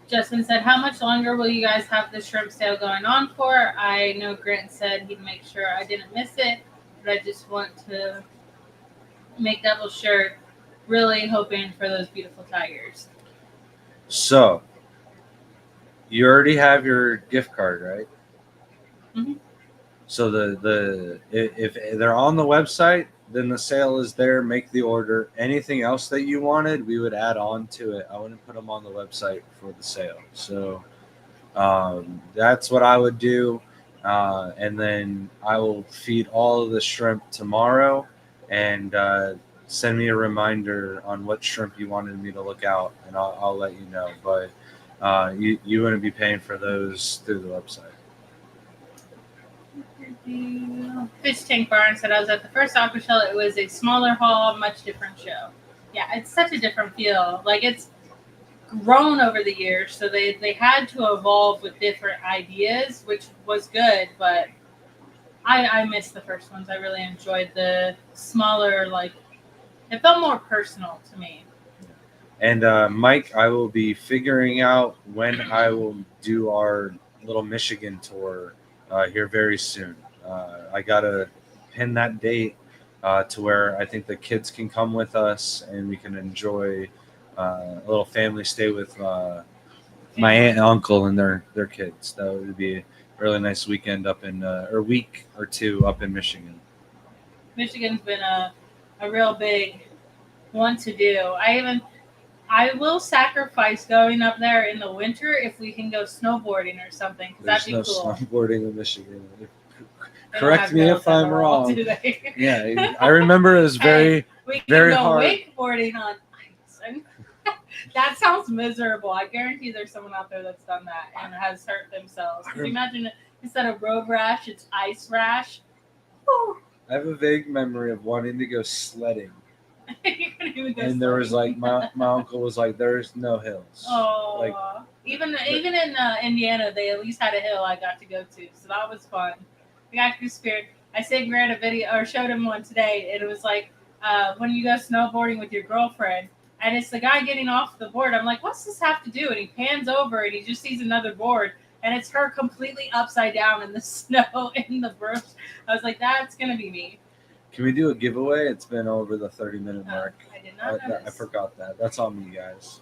Justin said, how much longer will you guys have the shrimp sale going on for? I know Grant said he'd make sure I didn't miss it, but I just want to make double sure. Really hoping for those beautiful tigers. So, you already have your gift card, right? Mm-hmm. So if they're on the website, then the sale is there. Make the order. Anything else that you wanted, we would add on to it. I wouldn't put them on the website for the sale. So that's what I would do. And then I will feed all of the shrimp tomorrow and send me a reminder on what shrimp you wanted me to look out, and I'll let you know. But you wouldn't be paying for those through the website. Fish Tank Barn said, I was at the first Aquashella. It was a smaller haul, much different show. Yeah, it's such a different feel. Like, it's grown over the years, so they had to evolve with different ideas, which was good, but I missed the first ones. I really enjoyed the smaller, like, it felt more personal to me. And Mike, I will be figuring out when I will do our little Michigan tour here very soon. I gotta pin that date to where I think the kids can come with us and we can enjoy a little family stay with my aunt and uncle and their kids. That would be a really nice weekend up in or week or two up in Michigan. Michigan's been a real big one to do. I will sacrifice going up there in the winter if we can go snowboarding or something. That'd be cool. There's no snowboarding in Michigan. Correct me if I'm wrong. Yeah, I remember it was very, very hard. Wakeboarding on ice. That sounds miserable. I guarantee there's someone out there that's done that and has hurt themselves. Can you imagine it, instead of road rash, it's ice rash? Whew. I have a vague memory of wanting to go sledding. And there was like my uncle was like, "There's no hills." Oh, like, even in Indiana, they at least had a hill I got to go to, so that was fun. I got to experience. I sent Grant a video or showed him one today. And it was like when you go snowboarding with your girlfriend, and it's the guy getting off the board. I'm like, what's this have to do? And he pans over and he just sees another board, and it's her completely upside down in the snow in the brush. I was like, that's gonna be me. Can we do a giveaway? It's been over the 30-minute mark. I did not notice. I forgot that. That's on me, guys.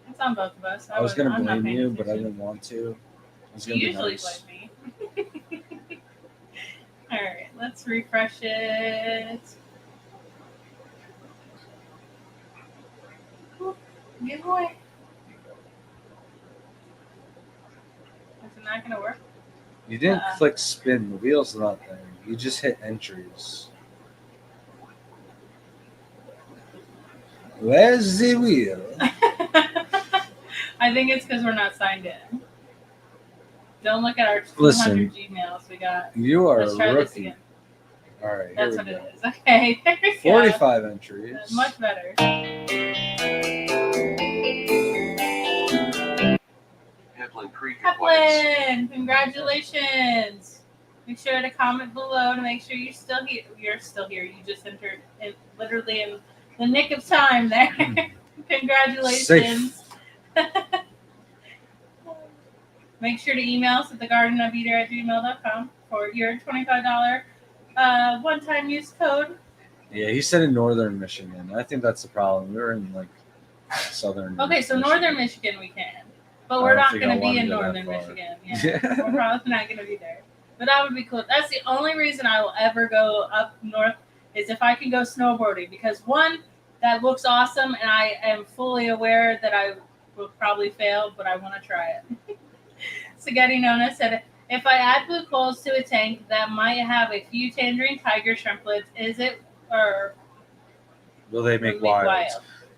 It's on both of us. I was going to I'm not blame paying you, but I attention. didn't want to. You usually blame me. All right, let's refresh it. Giveaway. Is it not going to work? You didn't click spin. The wheel's not there. You just hit entries. Where's the wheel? I think it's because we're not signed in. Don't look at our 200 Listen, Gmails we got. You are Let's a try this rookie. again. All right, That's here what we go. it is. Okay, there we go. 45 entries. Much better. Heplin, congratulations. Make sure to comment below to make sure you're still here. You're still here. You just entered literally in the nick of time there. Congratulations. Make sure to email us at thegardenofeater@gmail.com for your $25 one-time use code. Yeah, he said in northern Michigan. I think that's the problem. We're in like southern. Okay, so Michigan. northern Michigan we can, but we're not going to be in northern far. Michigan. Yeah, we're probably not going to be there. But that would be cool. That's the only reason I will ever go up north is if I can go snowboarding, because one, that looks awesome, and I am fully aware that I will probably fail, but I want to try it. Spaghetti Nona said, if I add blue coals to a tank that might have a few tangerine tiger shrimplets, is it or will they make wild?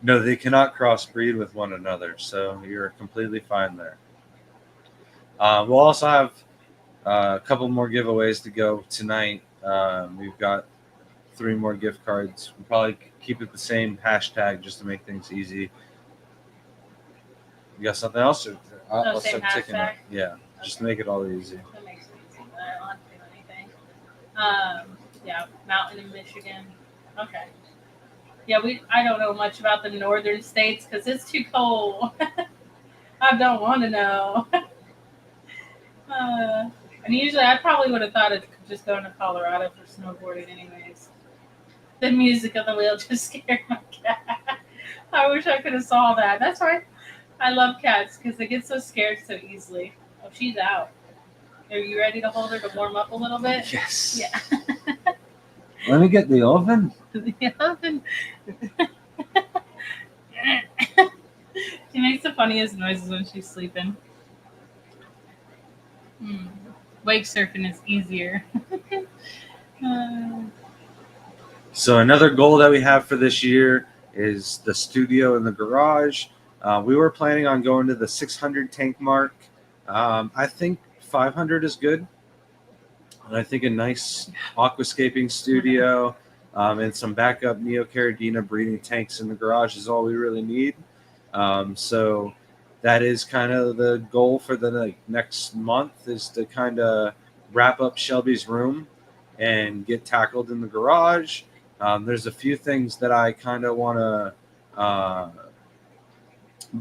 No, they cannot crossbreed with one another, so you're completely fine there. We'll also have a couple more giveaways to go tonight. We've got 3 more gift cards. We'll probably keep it the same hashtag just to make things easy. You got something else? Or I'll same start ticking hashtag? it. Yeah, just to make it all easy. That makes it easy, but I don't have to do anything. Yeah, mountain in Michigan. Okay. Yeah, I don't know much about the northern states because it's too cold. I don't want to know. And usually I probably would have thought of just going to Colorado for snowboarding anyways. The music of the wheel just scared my cat. I wish I could have saw that. That's why I love cats, because they get so scared so easily. Oh, she's out. Are you ready to hold her to warm up a little bit? Yes. Yeah. Let me get the oven. The oven. She makes the funniest noises when she's sleeping. Wake surfing is easier. So another goal that we have for this year is the studio in the garage. We were planning on going to the 600 tank mark. I think 500 is good. And I think a nice aquascaping studio and some backup Neocaridina breeding tanks in the garage is all we really need. So that is kind of the goal for the next month, is to kind of wrap up Shelby's room and get tackled in the garage. There's a few things that I kind of want to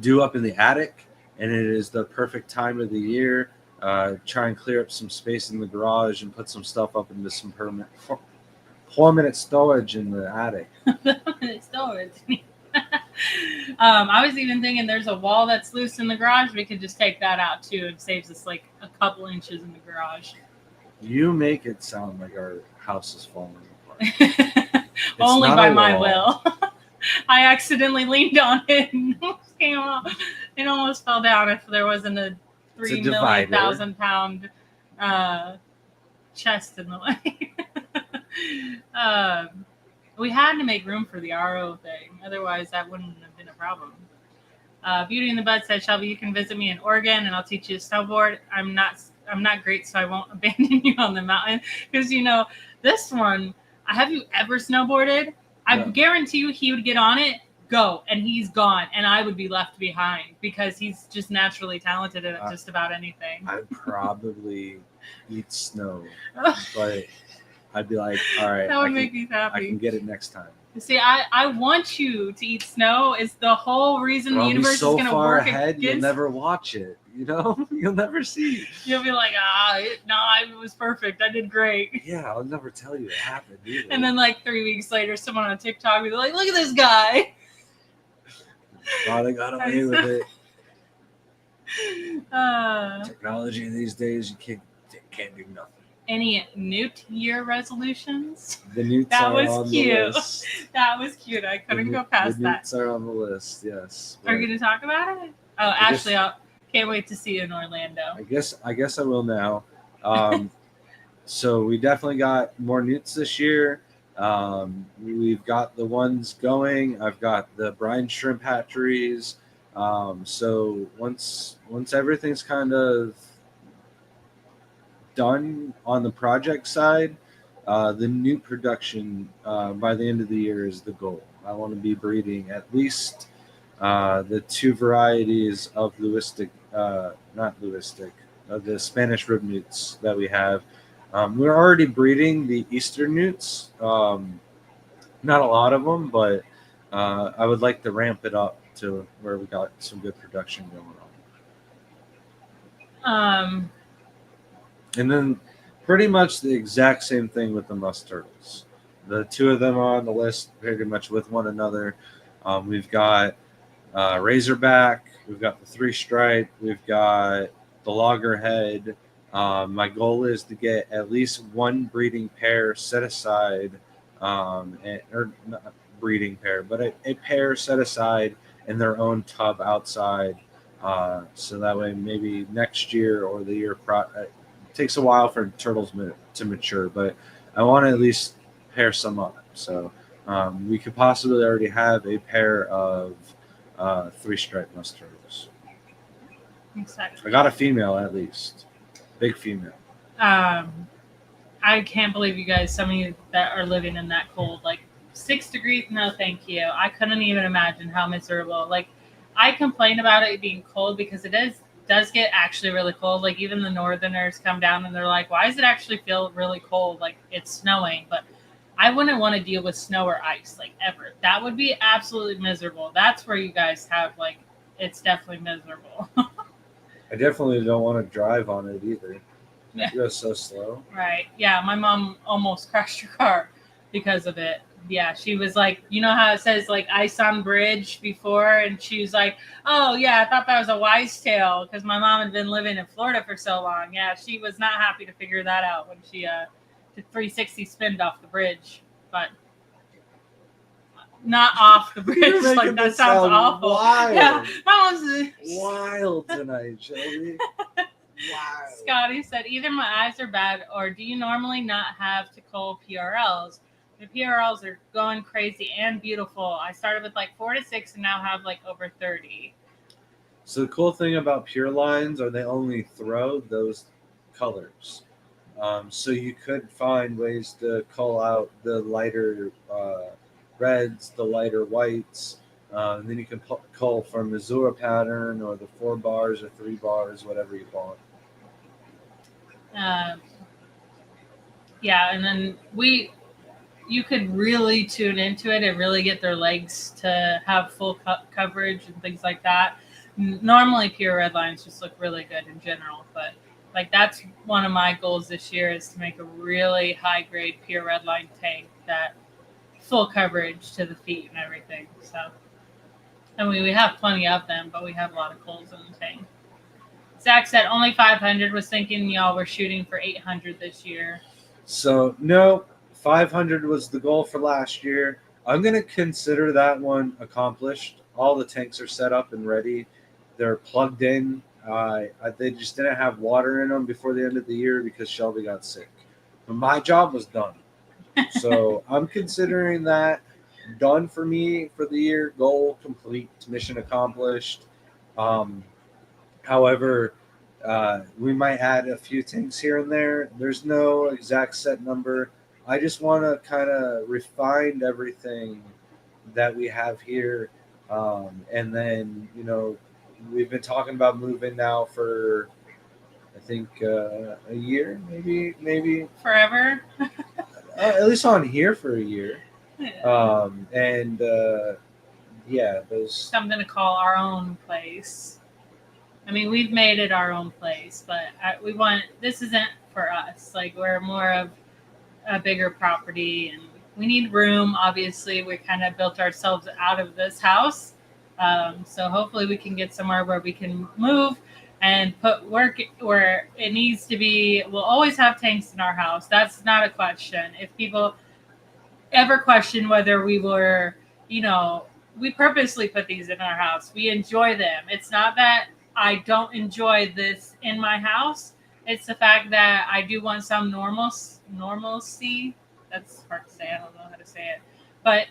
do up in the attic, and it is the perfect time of the year. Try and clear up some space in the garage and put some stuff up into some permanent storage in the attic. Permanent storage. I was even thinking there's a wall that's loose in the garage. We could just take that out too. It saves us like a couple inches in the garage. You make it sound like our house is falling apart. Only by my will. I accidentally leaned on it and almost came off. It almost fell down if there wasn't a 3,000,000 pound chest in the way. We had to make room for the RO thing. Otherwise, that wouldn't have been a problem. Beauty in the Bud said, Shelby, you can visit me in Oregon and I'll teach you to snowboard. I'm not great, so I won't abandon you on the mountain. Because, this one, have you ever snowboarded? I guarantee you he would get on it, go, and he's gone, and I would be left behind because he's just naturally talented at just about anything. I probably eat snow, but I'd be like, all right, That would make me I happy. can get it next time. See, I want you to eat snow. Is the whole reason But the I'll be universe so is going to far work ahead, you'll against. never watch it. You know, you'll never see. You'll be like, it was perfect. I did great. Yeah, I'll never tell you it happened either. And then like 3 weeks later, someone on TikTok will be like, look at this guy. Thought I got away with it. Uh, Technology these days, you can't do nothing. Any New Year resolutions? The newts That are was on cute. the list. That was cute. I couldn't go past the that. newts are on the list. Yes. Are you going to talk about it? Oh, Ashley, I can't wait to see you in Orlando. I guess I will now. So we definitely got more newts this year. We've got the ones going. I've got the brine shrimp hatcheries. So once everything's kind of done on the project side, the newt production by the end of the year is the goal. I want to be breeding at least the 2 varieties of the Spanish rib newts that we have. We're already breeding the Eastern newts. Not a lot of them, but I would like to ramp it up to where we got some good production going on. And then pretty much the exact same thing with the musk turtles. The 2 of them are on the list pretty much with one another. We've got Razorback, we've got the 3-stripe, we've got the loggerhead. My goal is to get at least 1 breeding pair set aside, or not breeding pair, but a pair set aside in their own tub outside. So that way maybe next year or the year it takes a while for turtles to mature, but I want to at least pair some up. So we could possibly already have a pair of 3-stripe musk turtles. Exactly. I got a female at least. Big female. I can't believe you guys, some of you that are living in that cold, like 6 degrees, no thank you. I couldn't even imagine how miserable. Like, I complain about it being cold because it does get actually really cold. Like, even the northerners come down and they're like, why does it actually feel really cold? Like, it's snowing. But I wouldn't want to deal with snow or ice, like, ever. That would be absolutely miserable. That's where you guys have, like, it's definitely miserable. I definitely don't want to drive on it either. Yeah. It goes so slow. Right. Yeah, my mom almost crashed her car because of it. Yeah, she was like, you know how it says like ice on bridge before, and she was like, oh yeah, I thought that was a wise tale because my mom had been living in Florida for so long. Yeah, she was not happy to figure that out when she did 360 spinned off the bridge, but not off the bridge. Like that sounds awful. Wild. Yeah, my mom's wild tonight, Shelby. Wow. Scotty said, either my eyes are bad or do you normally not have to cull PRLs? The PRLs are going crazy and beautiful. I started with like 4 to 6 and now have like over 30. So the cool thing about pure lines are they only throw those colors. So you could find ways to cull out the lighter reds, the lighter whites. And then you can cull from the Missouri pattern or the 4 bars or 3 bars, whatever you want. Yeah, and then you could really tune into it and really get their legs to have full coverage and things like that. Normally, pure red lines just look really good in general, but like that's one of my goals this year is to make a really high grade pure red line tank that full coverage to the feet and everything. So, I mean, we have plenty of them, but we have a lot of coals in the tank. Zach said only 500. Was thinking y'all were shooting for 800 this year. So no. 500 was the goal for last year. I'm going to consider that one accomplished. All the tanks are set up and ready. They're plugged in. They just didn't have water in them before the end of the year because Shelby got sick. But my job was done. So I'm considering that done for me for the year. Goal complete. Mission accomplished. However, we might add a few tanks here and there. There's no exact set number. I just want to kind of refine everything that we have here. And then, we've been talking about moving now for I think a year, maybe Forever. at least on here for a year. Yeah. And yeah, those. Something to call our own place. I mean, we've made it our own place, but we want this isn't for us. Like we're more of a bigger property, and we need room. Obviously, we kind of built ourselves out of this house, so hopefully we can get somewhere where we can move and put work where it needs to be. We'll always have tanks in our house. That's not a question. If people ever question whether we were, you know, we purposely put these in our house. We enjoy them. It's not that I don't enjoy this in my house. It's the fact that I do want some normalcy. That's hard to say. I don't know how to say it, but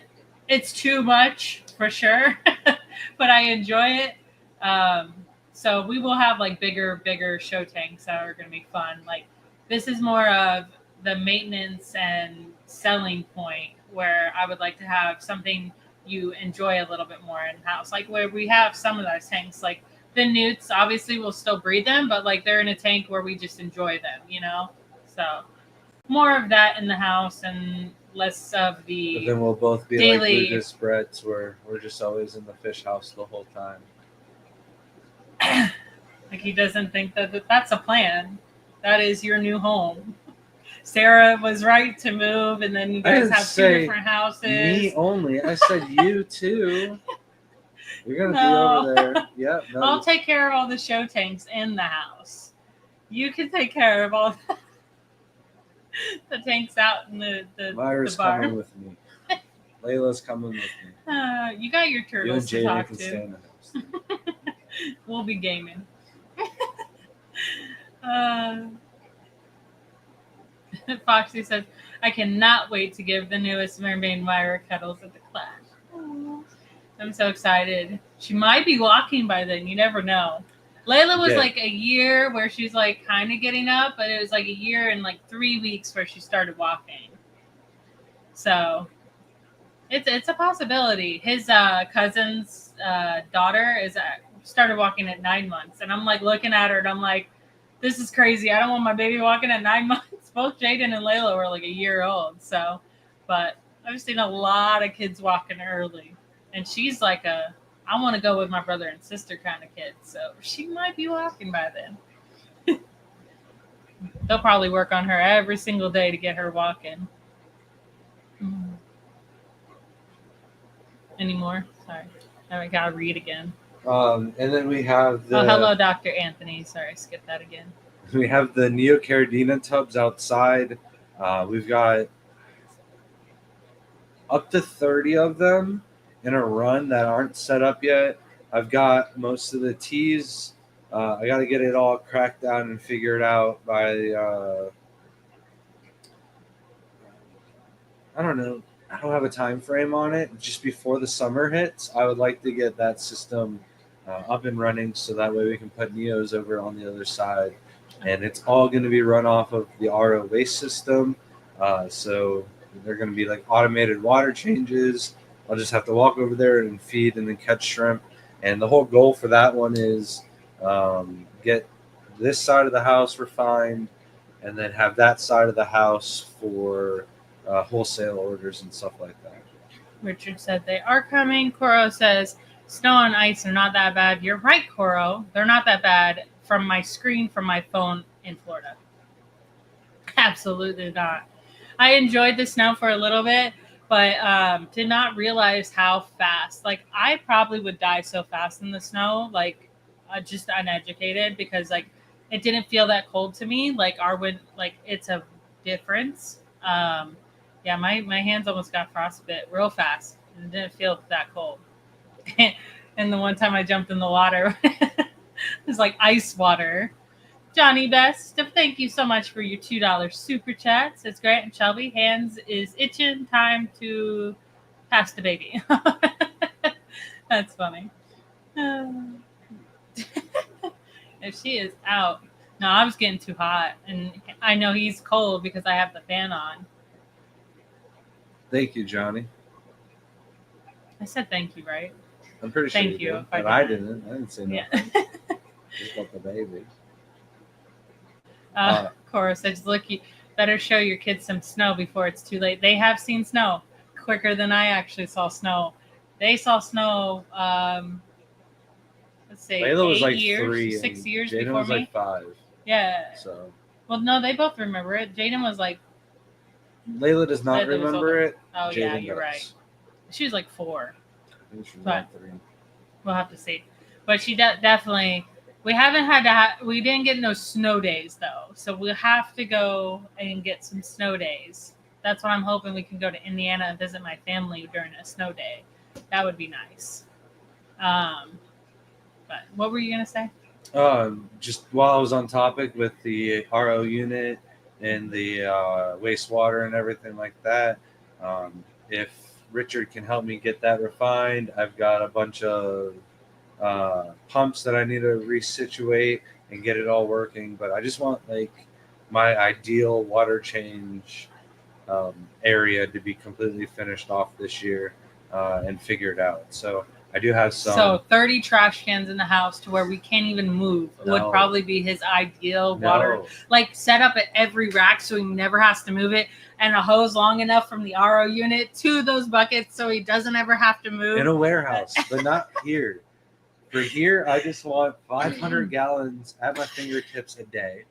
it's too much for sure. But I enjoy it. Um, so we will have like bigger show tanks that are going to be fun. Like this is more of the maintenance and selling point where I would like to have something you enjoy a little bit more in house. Like where we have some of those tanks, like the newts, obviously we'll still breed them, but like they're in a tank where we just enjoy them, you know? So more of that in the house and less of But the then we'll both be daily. like Lucas Bretts, where we're just always in the fish house the whole time. Like he doesn't think that that's a plan. That is your new home. Sarah was right to move, and then you I guys didn't have two say different houses. Me only. I said you too. You're gonna be No. over there. Yep. No, I'll take care of all the show tanks in the house. You can take care of all the tanks out in the Myra's barn. coming with me. Layla's coming with me. You got your You and turtles to Jaden talk can to. stay in the house. We'll be gaming. uh, Foxy says, I cannot wait to give the newest mermaid Myra cuddles at the class. Aww. I'm so excited. She might be walking by then. You never know. Layla was Yeah. like a year where she's like kind of getting up, but it was like a year and like 3 weeks where she started walking. So it's a possibility. His cousin's daughter is started walking at 9 months, and I'm like looking at her and I'm like, this is crazy. I don't want my baby walking at 9 months. Both Jaden and Layla were like a year old. So, but I've seen a lot of kids walking early, and she's like I want to go with my brother and sister kind of kid. So she might be walking by then. They'll probably work on her every single day to get her walking. Anymore? Sorry. Now I gotta read again. And then we have the. Oh, hello, Dr. Anthony. Sorry, I skipped that again. We have the Neocaridina tubs outside. We've got up to 30 of them in a run that aren't set up yet. I've got most of the teas. I got to get it all cracked down and figured out by, I don't know. I don't have a time frame on it. Just before the summer hits, I would like to get that system up and running so that way we can put Neos over on the other side. And it's all going to be run off of the RO waste system. So they're going to be like automated water changes. I'll just have to walk over there and feed and then catch shrimp. And the whole goal for that one is get this side of the house refined and then have that side of the house for wholesale orders and stuff like that. Richard said they are coming. Coro says snow and ice are not that bad. You're right, Coro. They're not that bad from my screen from my phone in Florida. Absolutely not. I enjoyed the snow for a little bit, but did not realize how fast. Like I probably would die so fast in the snow, like just uneducated, because like it didn't feel that cold to me. Like our wind, like it's a difference. Yeah, my hands almost got frostbite real fast. It didn't feel that cold. And the one time I jumped in the water, it was like ice water. Johnny Best, thank you so much for your $2 super chat. Says Grant and Shelby, hands is itching. Time to pass the baby. That's funny. If she is out. No, I was getting too hot. And I know he's cold because I have the fan on. Thank you, Johnny. I said thank you, right? I'm pretty sure Thank you. did, but I didn't. I didn't say nothing. Yeah. Just about the baby. Cora says, "Look, you better show your kids some snow before it's too late." They have seen snow quicker than I actually saw snow. They saw snow. Let's say Layla was like 8 years, 3, 6 years and Jaden before was me. like 5. Yeah. So Well, no, they both remember it. Jaden was like, Layla does not Layla was remember older. it. Oh yeah, Jaden you're does. right. She was like 4. I think she was But around 3. we'll have to see. But she definitely. We haven't had to. We didn't get no snow days though, so we'll have to go and get some snow days. That's what I'm hoping we can go to Indiana and visit my family during a snow day. That would be nice. But what were you gonna say? Just while I was on topic with the RO unit and the wastewater and everything like that, if Richard can help me get that refined, I've got a bunch of pumps that I need to resituate and get it all working. But I just want like my ideal water change area to be completely finished off this year and figured out. So I do have some. So 30 trash cans in the house to where we can't even move would No. probably be his ideal water. No. Like set up at every rack so he never has to move it, and a hose long enough from the RO unit to those buckets so he doesn't ever have to move. In a warehouse, but not here. For here, I just want 500 gallons at my fingertips a day.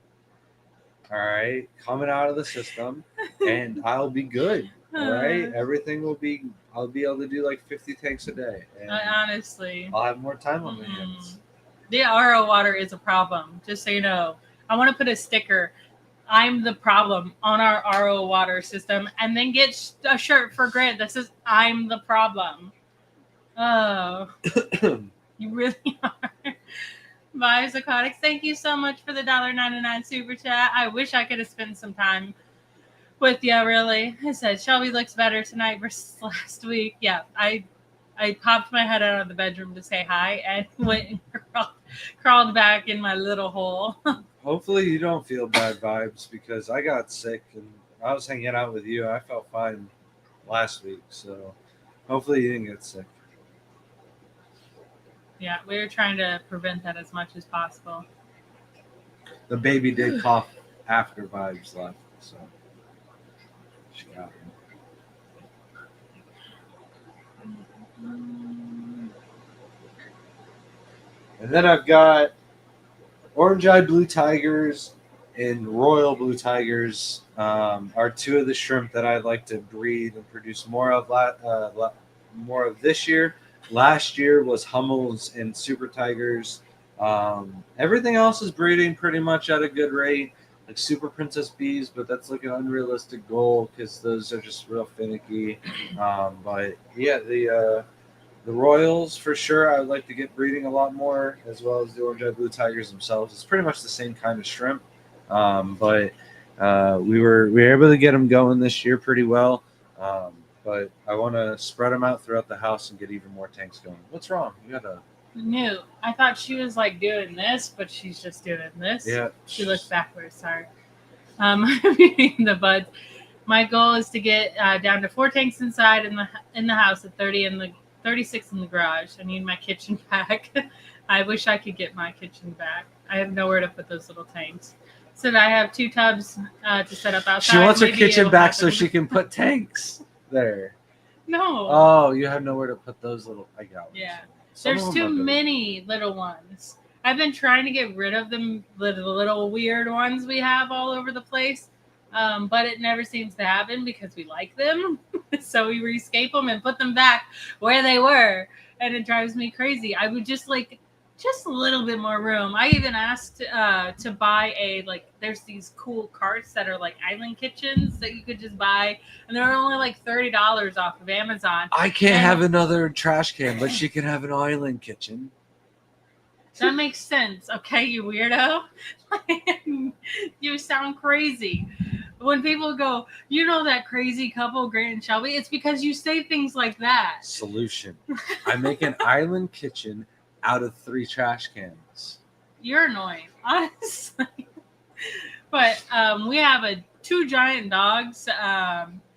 All right, coming out of the system, and I'll be good. All right, everything will be. I'll be able to do like 50 tanks a day. And honestly, I'll have more time on my hands. The RO water is a problem. Just so you know, I want to put a sticker. I'm the problem on our RO water system, and then get a shirt for Grant that says I'm the problem. Oh. You really are. Vibes Aquatics, thank you so much for the $1.99 super chat. I wish I could have spent some time with you, really. I said, Shelby looks better tonight versus last week. Yeah, I popped my head out of the bedroom to say hi and went and crawled back in my little hole. Hopefully you don't feel bad vibes because I got sick and I was hanging out with you. I felt fine last week, so hopefully you didn't get sick. Yeah, we were trying to prevent that as much as possible. The baby did cough after Vibes left, so she got him. And then I've got Orange Eye Blue Tigers and Royal Blue Tigers are two of the shrimp that I'd like to breed and produce more of this year. Last year was Hummels and Super Tigers. Everything else is breeding pretty much at a good rate, like Super Princess Bees, but that's like an unrealistic goal because those are just real finicky. But yeah, the Royals for sure. I'd like to get breeding a lot more, as well as the Orange Eye Blue Tigers themselves. It's pretty much the same kind of shrimp, but we were able to get them going this year pretty well. But I want to spread them out throughout the house and get even more tanks going. What's wrong? You got to. No, I thought she was like doing this, but she's just doing this. Yeah. She looks backwards. Sorry. Reading the buds. My goal is to get down to 4 tanks inside in the house, at 30 in the 36 in the garage. I need my kitchen back. I wish I could get my kitchen back. I have nowhere to put those little tanks. So I have 2 tubs to set up outside. She wants her kitchen back so she can put tanks there. No. Oh, you have nowhere to put those little. I got one. Yeah. There's too many little ones. I've been trying to get rid of them, the little weird ones we have all over the place. But it never seems to happen because we like them. So we rescape them and put them back where they were. And it drives me crazy. I would just a little bit more room. I even asked to buy there's these cool carts that are like island kitchens that you could just buy. And they're only like $30 off of Amazon. I can't have another trash can, but she can have an island kitchen. That makes sense. Okay, you weirdo. You sound crazy. When people go, you know that crazy couple, Grant and Shelby, it's because you say things like that. Solution. I make an island kitchen out of 3 trash cans. You're annoying, honestly. But we have 2 giant dogs.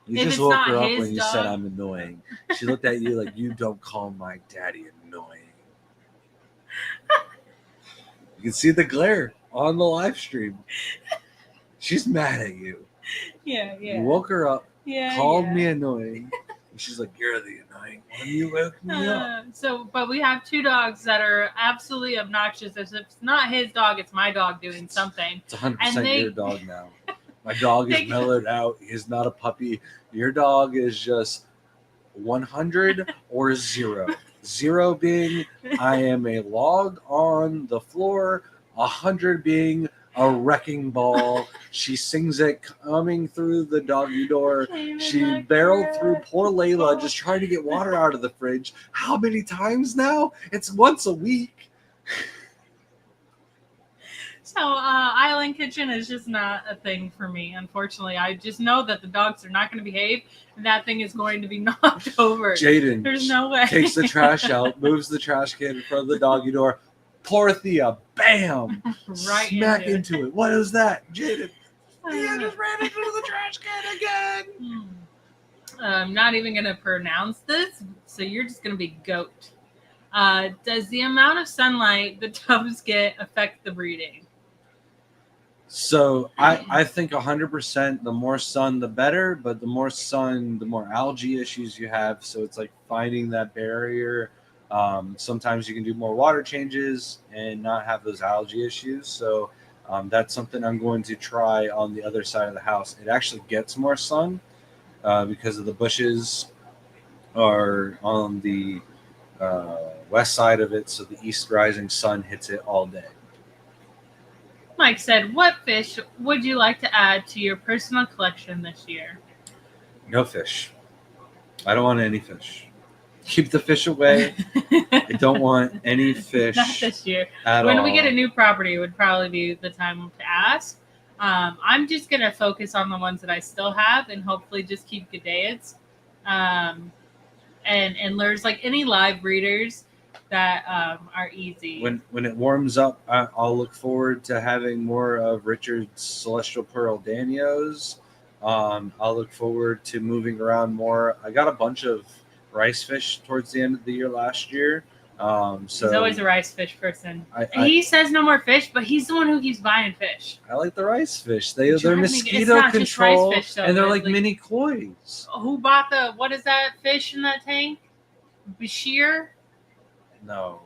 You just woke her up when you said I'm annoying. She looked at you like, you don't call my daddy annoying. You can see the glare on the live stream. She's mad at you. Yeah. You woke her up, Yeah. called me annoying, and she's like, "You're the annoying one. You woke me up." But we have 2 dogs that are absolutely obnoxious. As if it's not his dog, it's my dog doing something. It's 100% And they- your dog now. My dog is mellowed out. He's not a puppy. Your dog is just 100 or 0. 0 being I am a log on the floor, 100 being a wrecking ball. She sings it coming through the doggy door. She barreled through poor Layla just trying to get water out of the fridge. How many times now? It's once a week. So Island Kitchen is just not a thing for me, unfortunately. I just know that the dogs are not going to behave, and that thing is going to be knocked over. Jaden, there's no way. Takes the trash out, moves the trash can in front of the doggy door. Poor Thea, bam, right smack into it. What is that, Jaden? Thea Uh, just ran into the trash can again. I'm not even going to pronounce this, so you're just going to be goat. Does the amount of sunlight the doves get affect the breeding? So I think 100% the more sun the better, but the more sun the more algae issues you have. So it's like finding that barrier. Sometimes you can do more water changes and not have those algae issues. So that's something I'm going to try on the other side of the house. It actually gets more sun because of the bushes are on the west side of it, so the east rising sun hits it all day. Mike said, what fish would you like to add to your personal collection this year? No fish. I don't want any fish. Keep the fish away. I don't want any fish. Not this year. At when all. we get a new property, it would probably be the time to ask. I'm just going to focus on the ones that I still have and hopefully just keep Gadaeans. And there's like any live breeders that are easy. When it warms up, I'll look forward to having more of Richard's Celestial Pearl Danios. I'll look forward to moving around more. I got a bunch of rice fish towards the end of the year last year. So he's always a rice fish person. I he says no more fish, but he's the one who keeps buying fish. I like the rice fish. They're mosquito it's not just rice control, fish, though, and they're but, like mini koi's. Who bought what is that fish in that tank? Bashir? No.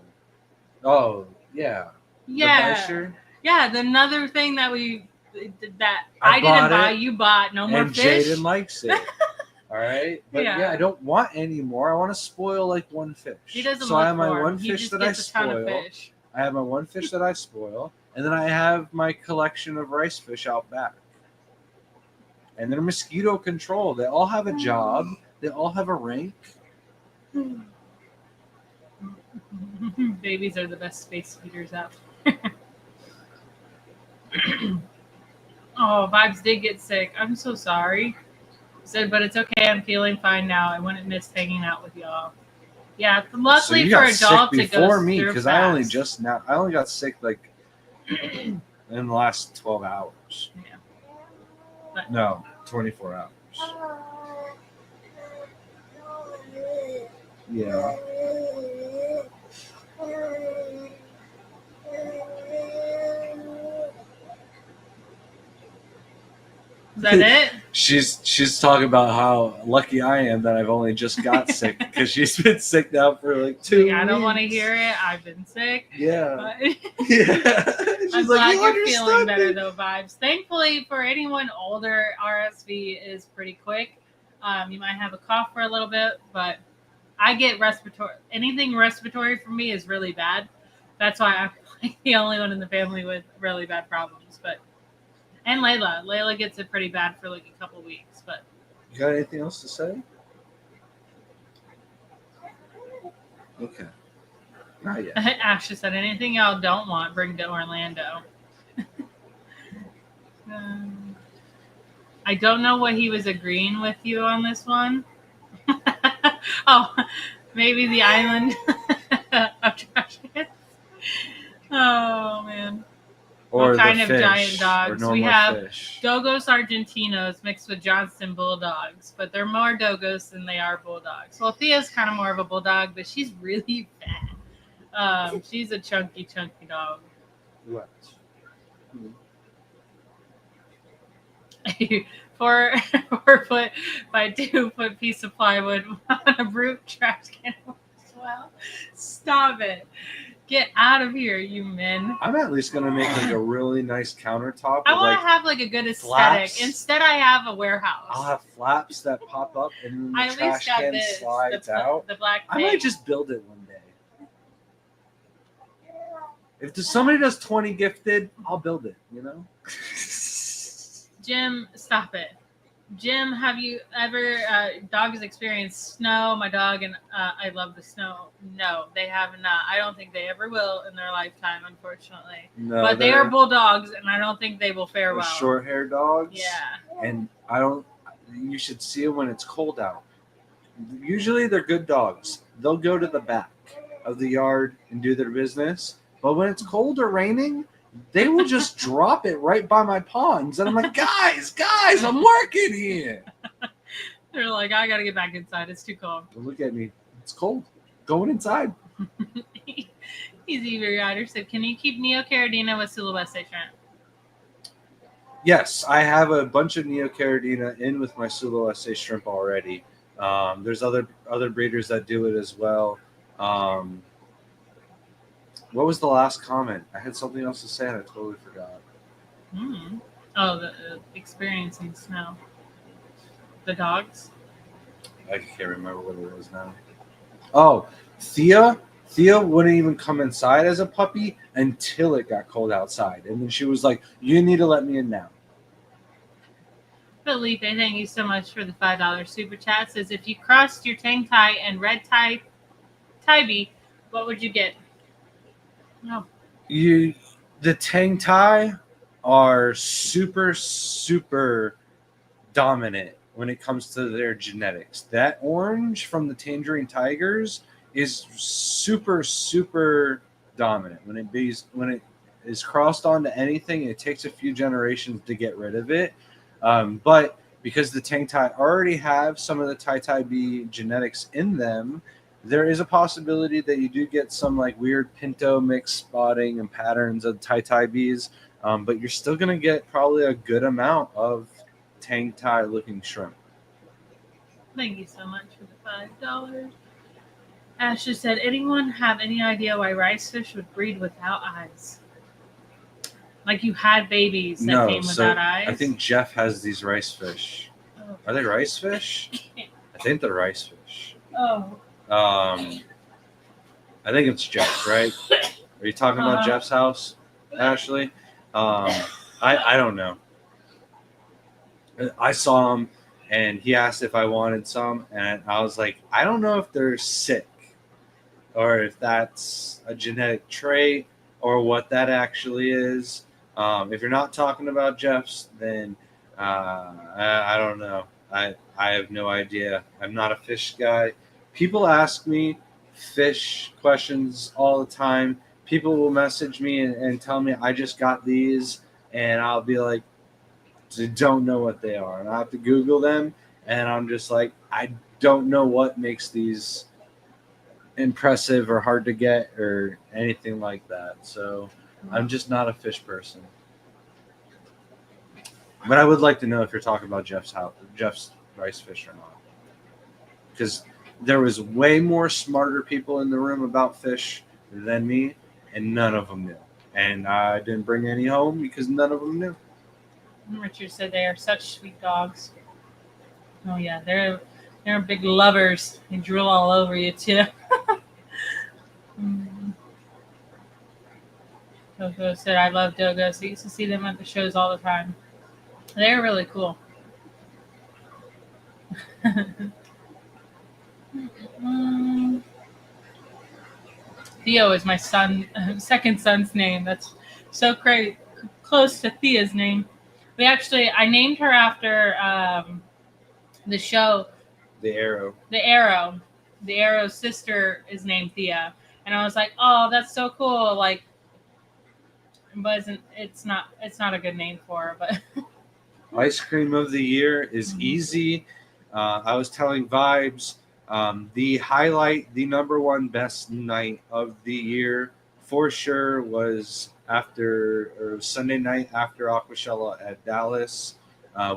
Oh, yeah. Yeah. The Bashir? Yeah, another thing that I didn't buy, you bought. No more and fish. Jaden likes it. All right, but yeah, I don't want any more. I want to spoil like one fish. He doesn't. So look I have my for one him. fish he just that gets I a ton spoil. Of fish. I have my one fish that I spoil, and then I have my collection of rice fish out back. And they're mosquito control. They all have a job. They all have a rank. Babies are the best space heaters out. Oh, Vibes did get sick. I'm so sorry. Said, but it's okay. I'm feeling fine now. I wouldn't miss hanging out with y'all. Yeah, luckily for a dog to go before me because I only got sick like in the last 12 hours. Yeah. But, no, 24 hours. Yeah. Is that it? She's talking about how lucky I am that I've only just got sick because she's been sick now for like 2 weeks. I don't want to hear it. I've been sick. Yeah. But yeah. I'm glad you're feeling better though, Vibes. Thankfully, for anyone older, RSV is pretty quick. You might have a cough for a little bit, but I get respiratory. Anything respiratory for me is really bad. That's why I'm like the only one in the family with really bad problems. And Layla gets it pretty bad for like a couple weeks. But you got anything else to say? Okay. Not yet. Ash just said, anything y'all don't want, bring to Orlando. I don't know what he was agreeing with you on this one. Oh, maybe the island of trash cans. Oh, man. Or what kind the of fish, giant dogs? or We have fish. Dogos Argentinos mixed with Johnston Bulldogs, but they're more Dogos than they are Bulldogs. Well, Thea's kind of more of a Bulldog, but she's really fat. She's a chunky dog. What? a 4 foot by 2 foot piece of plywood on a brute trash can as well. Stop it. Get out of here, you men. I'm at least gonna make like a really nice countertop I with want like to have like a good aesthetic. flaps. Instead, I have a warehouse. I'll have flaps that pop up and then I the at trash least got can this. slides the, out. The black I thing. might just build it one day. If somebody does 20 gifted, I'll build it, you know? Jim, stop it. Jim, have you ever dogs experienced snow? My dog and I love the snow. No, they have not. I don't think they ever will in their lifetime, unfortunately. No, but they are bulldogs, and I don't think they will fare well. Short hair dogs. Yeah. And you should see them when it's cold out. Usually they're good dogs. They'll go to the back of the yard and do their business. But when it's cold or raining, they will just drop it right by my ponds. And I'm like, guys, I'm working here. They're like, I got to get back inside. It's too cold. Well, look at me. It's cold. Going inside. Easy Rider said, can you keep Neocaridina with Sulawesi shrimp? Yes, I have a bunch of Neocaridina in with my Sulawesi shrimp already. There's other breeders that do it as well. What was the last comment? I had something else to say and I totally forgot. Oh, the experiencing snow. The dogs? I can't remember what it was now. Oh, Thea wouldn't even come inside as a puppy until it got cold outside. And then she was like, you need to let me in now. Felipe, thank you so much for the $5 super chat. Says, if you crossed your Tang Thai and red Tybee, what would you get? No. The Tang Thai are super, super dominant when it comes to their genetics. That orange from the Tangerine Tigers is super, super dominant. When it is crossed onto anything, it takes a few generations to get rid of it. But because the Tang Thai already have some of the Tai B genetics in them, there is a possibility that you do get some like weird pinto mix spotting and patterns of Tai Bs, but you're still going to get probably a good amount of Tang Thai looking shrimp. Thank you so much for the $5. Ashley said, anyone have any idea why rice fish would breed without eyes? Like you had babies that came without eyes? I think Jeff has these rice fish. Oh. Are they rice fish? I think they're rice fish. Oh. I think it's Jeff, right? Are you talking about Jeff's house, Ashley? I don't know. I saw him, and he asked if I wanted some, and I was like, I don't know if they're sick, or if that's a genetic trait, or what that actually is. If you're not talking about Jeff's, then I don't know. I have no idea. I'm not a fish guy. People ask me fish questions all the time. People will message me and tell me I just got these, and I'll be like, don't know what they are. And I have to Google them, and I'm just like, I don't know what makes these impressive or hard to get or anything like that. So I'm just not a fish person. But I would like to know if you're talking about Jeff's rice fish or not. Because there was way more smarter people in the room about fish than me, and none of them knew. And I didn't bring any home because none of them knew. Richard said they are such sweet dogs. Oh yeah, they're big lovers. They drool all over you too. Coco said, I love dogos. I used to see them at the shows all the time. They're really cool. Theo is my second son's name. That's so close to Thea's name. I named her after the show. The Arrow. The Arrow's sister is named Thea. And I was like, oh, that's so cool. Like, it's not a good name for her, but Ice cream of the year is easy. I was telling Vibes, the number one best night of the year for sure was Sunday night after Aquashella at Dallas.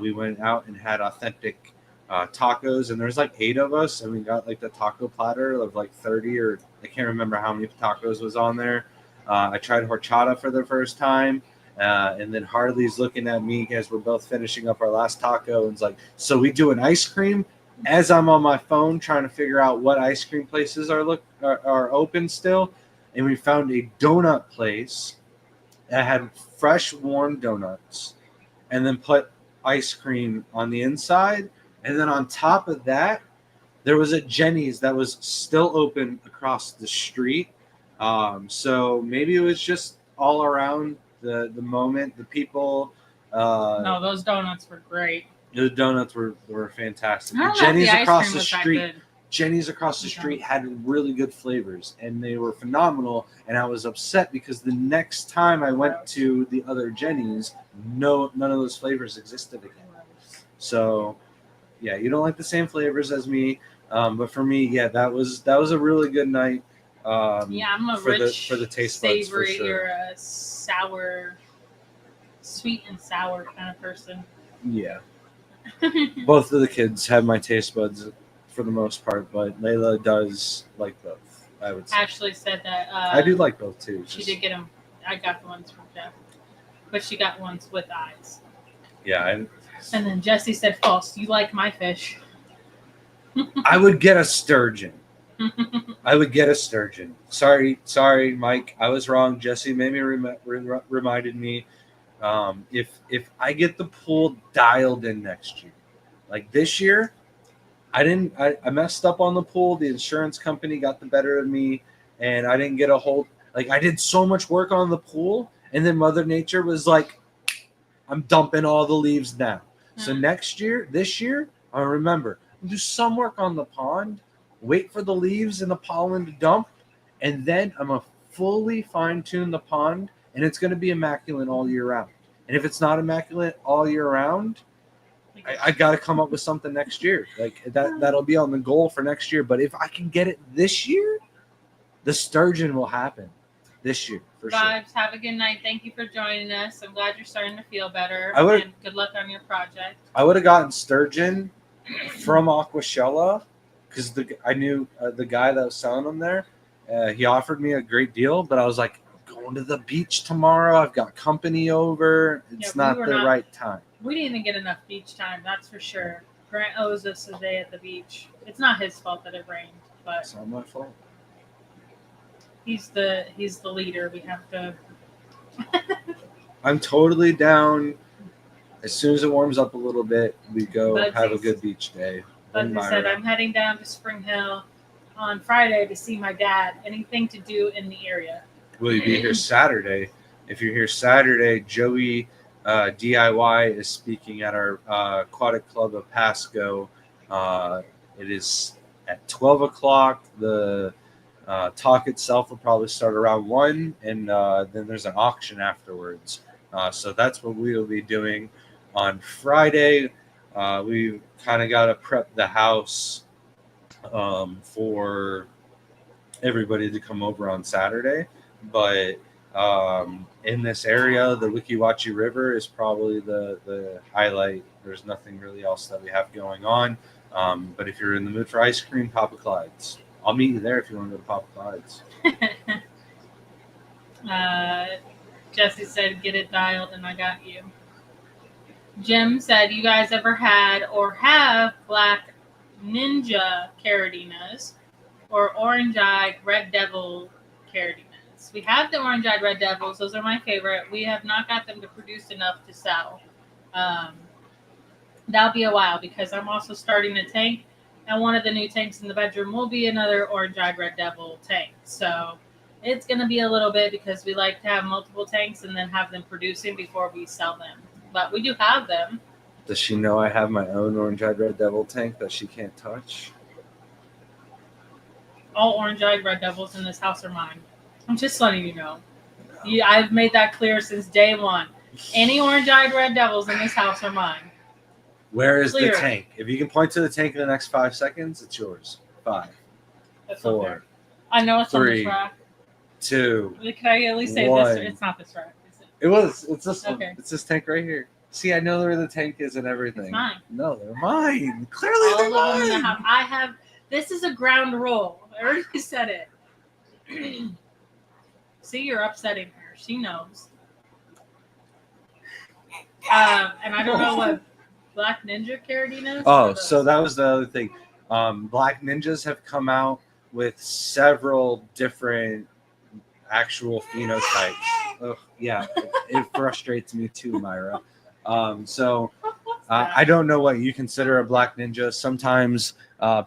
We went out and had authentic tacos, and there's like 8 of us, and we got like the taco platter of like 30, or I can't remember how many tacos was on there. I tried horchata for the first time. And then Harley's looking at me as we're both finishing up our last taco, and it's like, so we do an ice cream, as I'm on my phone trying to figure out what ice cream places are open still. And we found a donut place that had fresh warm donuts, and then put ice cream on the inside. And then on top of that, there was a Jenny's that was still open across the street. So maybe it was just all around the moment, the people. No, those donuts were great. The donuts were fantastic. I don't know if Jenny's the ice across cream the was that street. good. Jenny's across the street had really good flavors, and they were phenomenal. And I was upset because the next time I went to the other Jenny's, none of those flavors existed again. So, yeah, you don't like the same flavors as me, but for me, yeah, that was a really good night. Yeah, I'm a for rich, the taste buds for savory, sure. or a sour, sweet and sour kind of person. Yeah, both of the kids have my taste buds for the most part, but Layla does like both. I would say. Ashley said that I do like both too. she did get them. I got the ones from Jeff, but she got ones with eyes. Yeah, And then Jesse said, "False. You like my fish." I would get a sturgeon. I would get a sturgeon. Sorry, Mike. I was wrong. Jesse maybe reminded me. If I get the pool dialed in next year, like this year, I messed up on the pool. The insurance company got the better of me, and I didn't get a hold. Like, I did so much work on the pool, and then Mother Nature was like, I'm dumping all the leaves now. So this year, I remember, do some work on the pond, wait for the leaves and the pollen to dump, and then I'm going to fully fine-tune the pond, and it's going to be immaculate all year round. And if it's not immaculate all year round, I got to come up with something next year. Like, that'll be on the goal for next year. But if I can get it this year, the sturgeon will happen this year for sure. Vibes, have a good night. Thank you for joining us. I'm glad you're starting to feel better. And good luck on your project. I would have gotten sturgeon from Aquashella because I knew the guy that was selling them there. He offered me a great deal, but I was like, I'm going to the beach tomorrow. I've got company over. It's not the right time. We didn't even get enough beach time, that's for sure. Grant owes us a day at the beach. It's not his fault that it rained, but it's not my fault. He's the leader. We have to. I'm totally down. As soon as it warms up a little bit, we go have a good beach day. Like I said, I'm heading down to Spring Hill on Friday to see my dad. Anything to do in the area. Will you be here Saturday? If you're here Saturday, Joey DIY is speaking at our Aquatic Club of Pasco. It is at 12 o'clock. The talk itself will probably start around 1, and then there's an auction afterwards. So that's what we will be doing on Friday. We kind of got to prep the house for everybody to come over on Saturday. But in this area, the Weeki Wachee River is probably the highlight. There's nothing really else that we have going on. But if you're in the mood for ice cream, Papa Clyde's. I'll meet you there if you want to go to Papa Clyde's. Jesse said, get it dialed, and I got you. Jim said, you guys ever had or have black ninja caradinas or orange-eyed red devil caradinas? We have the orange-eyed red devils. Those are my favorite. We have not got them to produce enough to sell. That'll be a while because I'm also starting a tank. And one of the new tanks in the bedroom will be another orange-eyed red devil tank. So it's going to be a little bit because we like to have multiple tanks and then have them producing before we sell them. But we do have them. Does she know I have my own orange-eyed red devil tank that she can't touch? All orange-eyed red devils in this house are mine. I'm just letting you know. I've made that clear since day one. Any orange-eyed red devils in this house are mine. Where is the tank? If you can point to the tank in the next 5 seconds, it's yours. 5, 4, I know it's 3, on this rack. 2. Can I at least say 1. this? It's not this rack, is it? It was. It's this one. Okay. It's this tank right here. See, I know where the tank is and everything. It's mine. No, they're mine. Clearly, All they're of them in the mine. house. I have. This is a ground rule. I already said it. See, you're upsetting her. She knows. And I don't know what Black Ninja Carradine is. Oh, so that was the other thing. Black Ninjas have come out with several different actual phenotypes. Ugh, yeah, it frustrates me too, Myra. I don't know what you consider a Black Ninja. Sometimes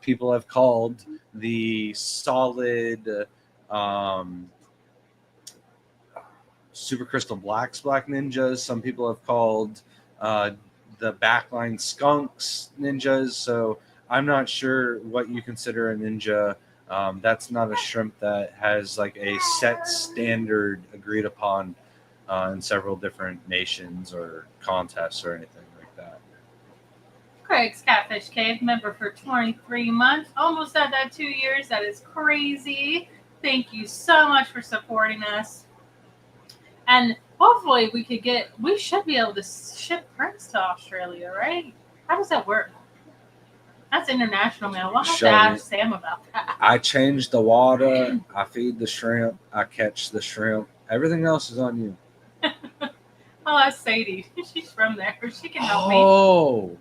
people have called the solid Super Crystal Blacks Black Ninjas. Some people have called the Backline Skunks ninjas. So I'm not sure what you consider a ninja. That's not a shrimp that has like a set standard agreed upon in several different nations or contests or anything like that. Craig's Catfish Cave, member for 23 months. Almost at that 2 years. That is crazy. Thank you so much for supporting us. And hopefully we should be able to ship prints to Australia, right? How does that work? That's international mail. We'll have to ask Sam about that. I change the water. I feed the shrimp. I catch the shrimp. Everything else is on you. Oh, that's Sadie. She's from there. She can help me. Oh,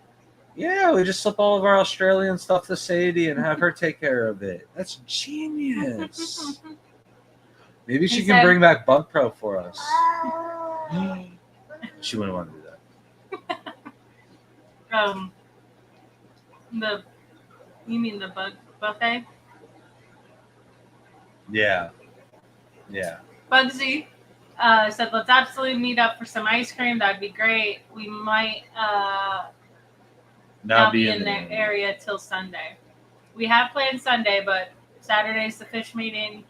yeah. We just slip all of our Australian stuff to Sadie and have her take care of it. That's genius. Maybe she can bring back Bug Pro for us. She wouldn't want to do that. You mean the bug buffet? Yeah. Bugsy said, let's absolutely meet up for some ice cream. That'd be great. We might not be in the area till Sunday. We have planned Sunday, but Saturday's the fish meeting.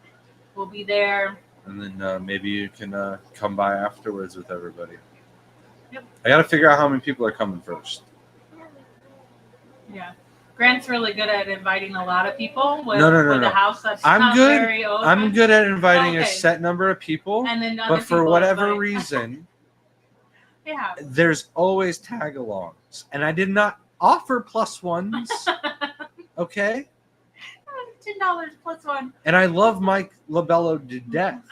We'll be there. And then maybe you can come by afterwards with everybody. Yep. I got to figure out how many people are coming first. Yeah. Grant's really good at inviting a lot of people with no. a house that's not good. Very open. I'm good at inviting a set number of people. And then but for whatever reason, there's always tag-alongs. And I did not offer plus ones. Okay? $10 plus one. And I love Mike Labello to death.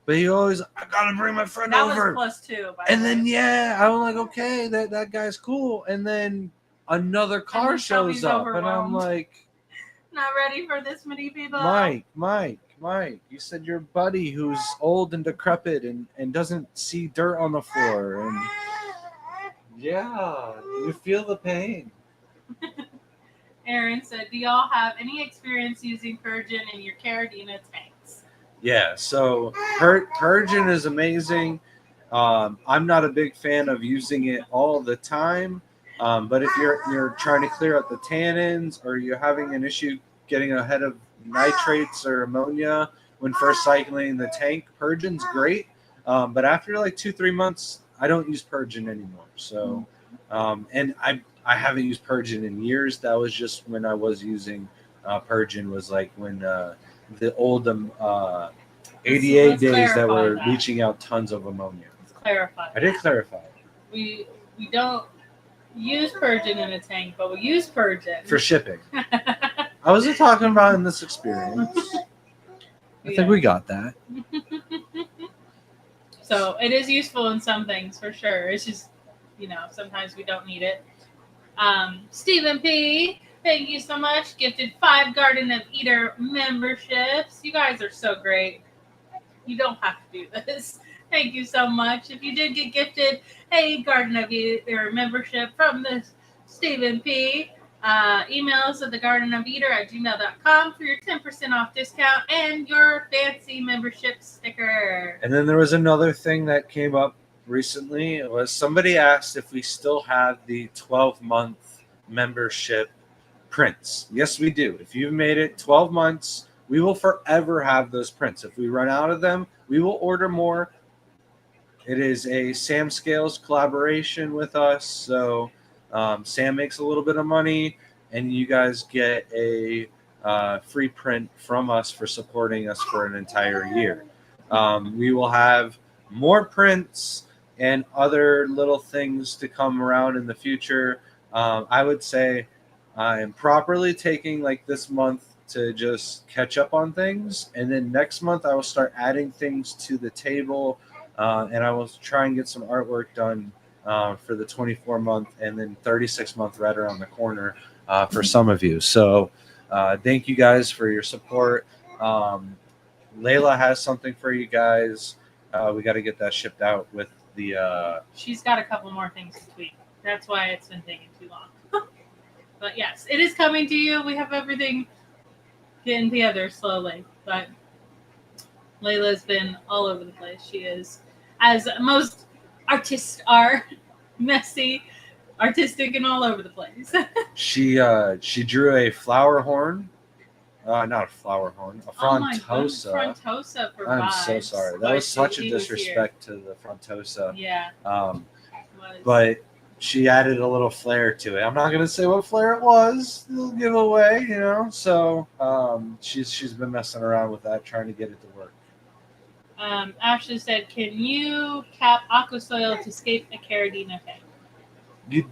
But he always, I gotta bring my friend over. That was plus two. And then, I'm like, okay, that guy's cool. And then another car shows up. And I'm like, not ready for this many people. Mike, you said your buddy who's old and decrepit and doesn't see dirt on the floor. And yeah, you feel the pain. Aaron said, do y'all have any experience using Purgin in your Carradina tanks? Yeah, so Purgin is amazing. I'm not a big fan of using it all the time, but if you're trying to clear out the tannins or you're having an issue getting ahead of nitrates or ammonia when first cycling the tank, Purgin's great. But after like 2-3 months, I don't use Purgin anymore. So, and I haven't used Purgin in years. That was just when I was using Purgin was like when the old ADA days that were leaching out tons of ammonia. Let's clarify. I did clarify. We don't use Purgin in a tank, but we use Purgin for shipping. I wasn't talking about in this experience. I think we got that. So it is useful in some things for sure. It's just, sometimes we don't need it. Stephen P., thank you so much. Gifted 5 Garden of Eater memberships. You guys are so great. You don't have to do this. Thank you so much. If you did get gifted a Garden of Eater membership from this Stephen P., email us at thegardenofeater@gmail.com for your 10% off discount and your fancy membership sticker. And then there was another thing that came up recently. It was somebody asked if we still have the 12-month membership prints. Yes, we do. If you've made it 12 months, we will forever have those prints. If we run out of them, we will order more. It is a Sam Scales collaboration with us. So Sam makes a little bit of money, and you guys get a free print from us for supporting us for an entire year. We will have more prints. and other little things to come around in the future. I would say I'm properly taking like this month to just catch up on things, and then next month I will start adding things to the table, and I will try and get some artwork done for the 24-month and then 36-month right around the corner for some of you. So thank you guys for your support. Layla has something for you guys. We got to get that shipped out with the. She's got a couple more things to tweak. That's why it's been taking too long. But yes, it is coming to you. We have everything getting together slowly. But Layla's been all over the place. She is, as most artists are, messy, artistic, and all over the place. She drew a flower horn. Not a flower horn, a frontosa. Frontosa for I'm vibes. so sorry. That was such a disrespect to the frontosa. Yeah. But she added a little flair to it. I'm not gonna say what flair it was. It'll give away, you know. So she's been messing around with that, trying to get it to work. Ashley said, "Can you cap aqua soil to escape a Caradina tank?" You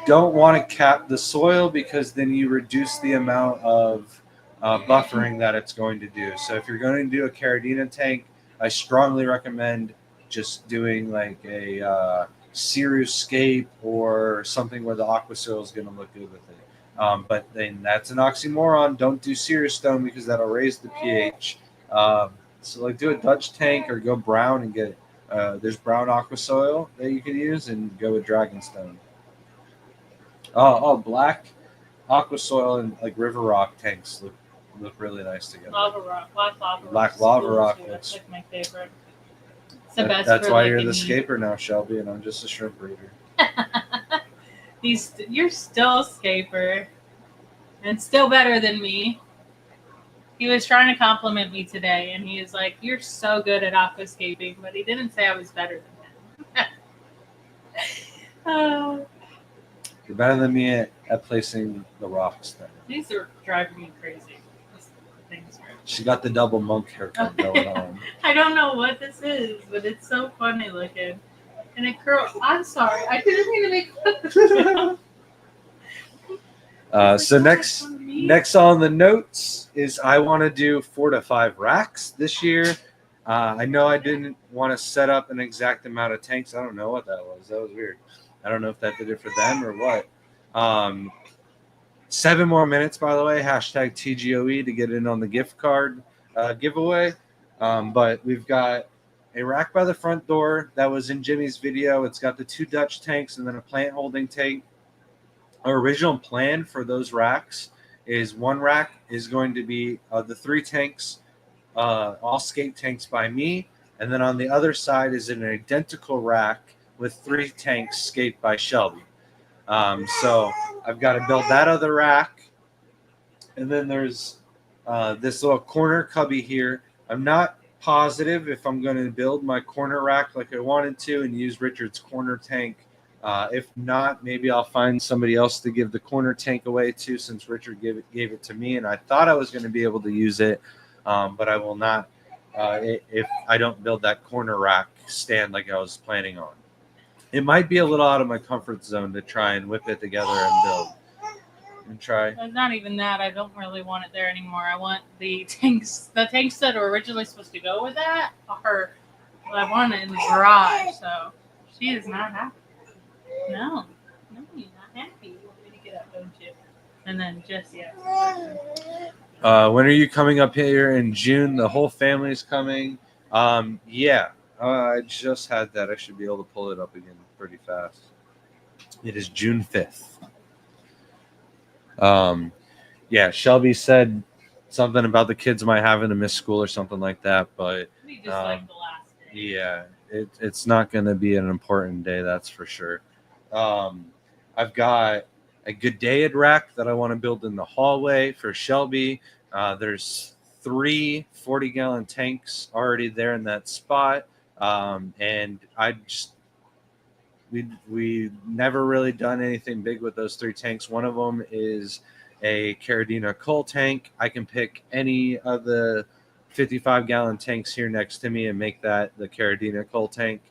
don't want to cap the soil because then you reduce the amount of buffering that it's going to do. So if you're going to do a Caradina tank, I strongly recommend just doing like a Cirruscape or something where the aqua soil is going to look good with it. But then that's an oxymoron. Don't do Cirrus Stone because that'll raise the pH. So like do a Dutch tank or go brown and get there's brown aqua soil that you can use and go with Dragonstone. Oh, black aqua soil and like river rock tanks look really nice together. Lava rock, black lava rock looks. That's like my favorite. It's the best. That's why you're the scaper now, Shelby, and I'm just a shrimp breeder. You're still a scaper, and still better than me. He was trying to compliment me today, and he was like, "You're so good at aquascaping," but he didn't say I was better than him. You're better than me at placing the rocks there. These are driving me crazy. She got the double monk haircut going on. I don't know what this is, but it's so funny looking. And it curls. I'm sorry. I didn't mean to make fun. So next on the notes is I want to do 4 to 5 racks this year. I know I didn't want to set up an exact amount of tanks. I don't know what that was. That was weird. I don't know if that did it for them or what. 7 more minutes, by the way. Hashtag TGOE to get in on the gift card giveaway. But we've got a rack by the front door that was in Jimmy's video. It's got the 2 Dutch tanks and then a plant holding tank. Our original plan for those racks is one rack is going to be the 3 tanks, all skate tanks by me. And then on the other side is an identical rack with 3 tanks skate by Shelby. So I've got to build that other rack. And then there's this little corner cubby here. I'm not positive if I'm going to build my corner rack like I wanted to and use Richard's corner tank. If not, maybe I'll find somebody else to give the corner tank away to, since Richard gave it to me. And I thought I was going to be able to use it, but I will not if I don't build that corner rack stand like I was planning on. It might be a little out of my comfort zone to try and whip it together and build. And try. It's not even that. I don't really want it there anymore. I want the tanks. The tanks that were originally supposed to go with that are. I want it in the garage. So she is not happy. No, you're not happy. You want me to get up, don't you? And then Jesse. When are you coming up here in June? The whole family's coming. Yeah. I just had that. I should be able to pull it up again pretty fast. It is June 5th. Yeah, Shelby said something about the kids might having to miss school or something like that, but We just like the last day. Yeah, it's not going to be an important day, that's for sure. I've got a G'dayad rack that I want to build in the hallway for Shelby. There's 3 40-gallon tanks already there in that spot. And we never really done anything big with those 3 tanks. One of them is a Caradina coal tank. I can pick any of the 55-gallon tanks here next to me and make that the Caradina coal tank.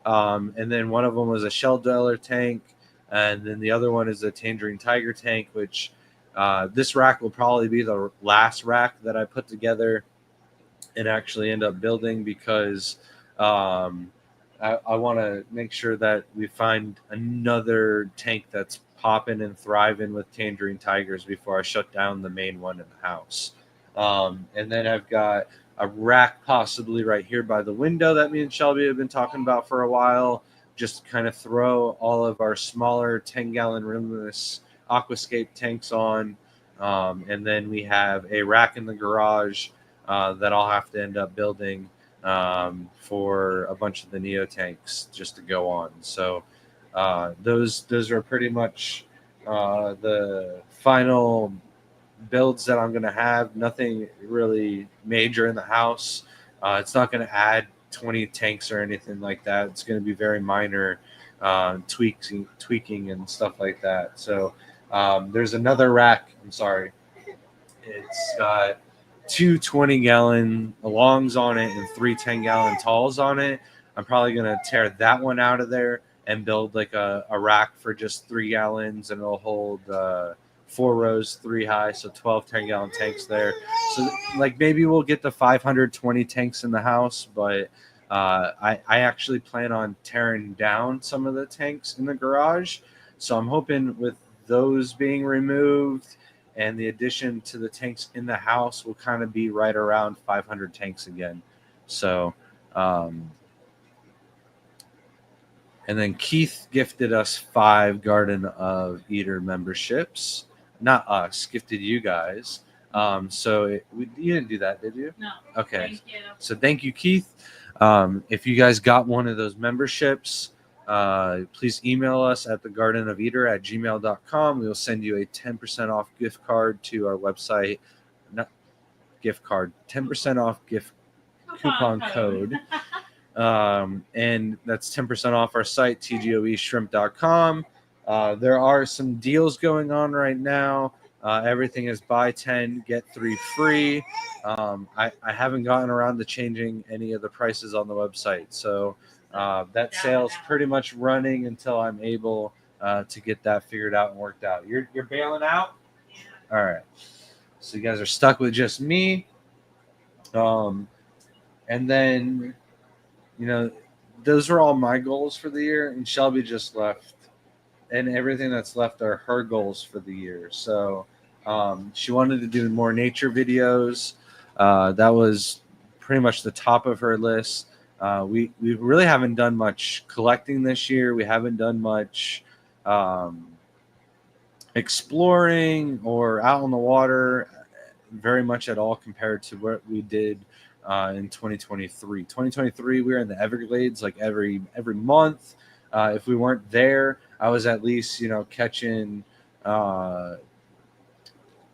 And then one of them was a Shell Dweller tank, and then the other one is a Tangerine Tiger tank, which this rack will probably be the last rack that I put together and actually end up building, because um, I want to make sure that we find another tank that's popping and thriving with Tangerine Tigers before I shut down the main one in the house. And then I've got a rack possibly right here by the window that me and Shelby have been talking about for a while. Just kind of throw all of our smaller 10-gallon rimless aquascape tanks on. And then we have a rack in the garage that I'll have to end up building for a bunch of the Neo tanks just to go on. So those are pretty much the final builds that I'm going to have. Nothing really major in the house. It's not going to add 20 tanks or anything like that. It's going to be very minor tweaking and stuff like that. So there's another rack. I'm sorry. It's got two 20-gallon longs on it and three 10-gallon talls on it. I'm probably going to tear that one out of there and build like a rack for just 3 gallons, and it'll hold 4 rows, 3 high, so 12 10-gallon tanks there. So like maybe we'll get to 520 tanks in the house, but I actually plan on tearing down some of the tanks in the garage. So I'm hoping with those being removed and the addition to the tanks in the house will kind of be right around 500 tanks again. So, and then Keith gifted us 5 Garden of Eater memberships. Not us, gifted you guys. You didn't do that, did you? No. Okay. Thank you. So thank you, Keith. If you guys got one of those memberships, please email us at thegardenofeater@gmail.com. We will send you a 10% off gift card to our website. Not gift card, 10% off gift coupon code. And that's 10% off our site, tgoeshrimp.com. There are some deals going on right now. Everything is buy 10, get 3 free. I haven't gotten around to changing any of the prices on the website. So that sale's pretty much running until I'm able to get that figured out and worked out. You're bailing out? Yeah. All right. So you guys are stuck with just me. And then, those are all my goals for the year, and Shelby just left, and everything that's left are her goals for the year. So she wanted to do more nature videos. That was pretty much the top of her list. We really haven't done much collecting this year. We haven't done much exploring or out on the water very much at all compared to what we did in 2023. 2023, we were in the Everglades like every month. If we weren't there, I was at least catching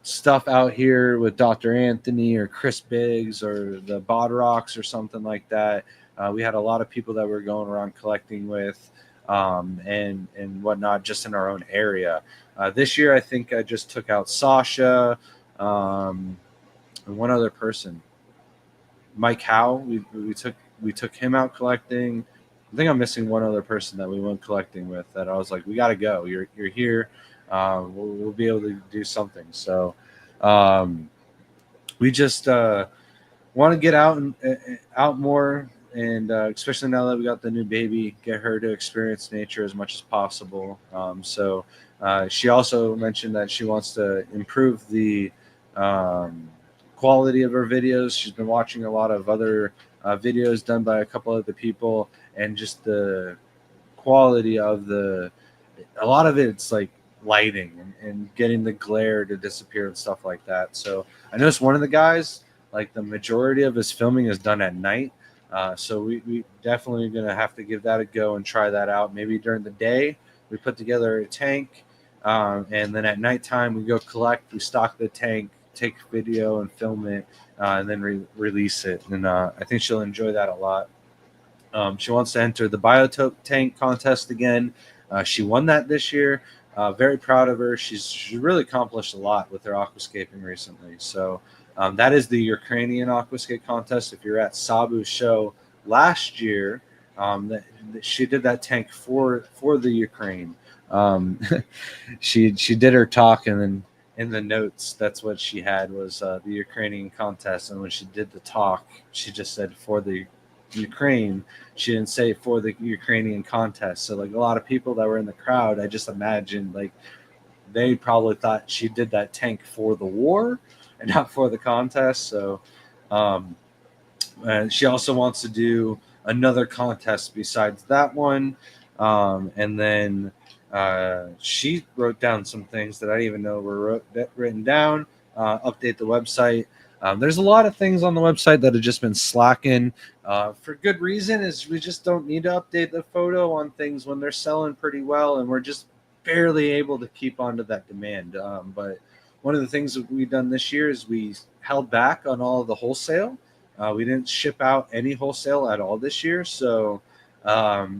stuff out here with Dr. Anthony or Chris Biggs or the Bod Rocks or something like that. We had a lot of people that were going around collecting with and whatnot just in our own area. This year, I think I just took out Sasha and one other person. Mike Howe, we took him out collecting. I think I'm missing one other person that we went collecting with that I was like, we got to go. You're here. We'll be able to do something. So we just want to get out and out more, and especially now that we got the new baby, get her to experience nature as much as possible. So she also mentioned that she wants to improve the quality of her videos. She's been watching a lot of other videos done by a couple other people, and just the quality of a lot of it's like lighting and getting the glare to disappear and stuff like that. So I noticed one of the guys, like the majority of his filming is done at night. So we definitely going to have to give that a go and try that out. Maybe during the day we put together a tank, and then at nighttime we go collect, we stock the tank, take video and film it, and then release it. And I think she'll enjoy that a lot. She wants to enter the Biotope tank contest again. She won that this year. Very proud of her. She's really accomplished a lot with her aquascaping recently. So that is the Ukrainian aquascape contest. If you're at Sabu's show last year, She did that tank for the Ukraine. Um, she did her talk, and then in the notes, that's what she had was the Ukrainian contest. And when she did the talk, she just said for the Ukraine. She didn't say for the Ukrainian contest. So like a lot of people that were in the crowd, I just imagined like they probably thought she did that tank for the war and not for the contest. So um, and she also wants to do another contest besides that one. And then she wrote down some things that I didn't even know were written down. Update the website. There's a lot of things on the website that have just been slacking for good reason. Is we just don't need to update the photo on things when they're selling pretty well, and we're just barely able to keep onto that demand. But one of the things that we've done this year is we held back on all of the wholesale. We didn't ship out any wholesale at all this year, so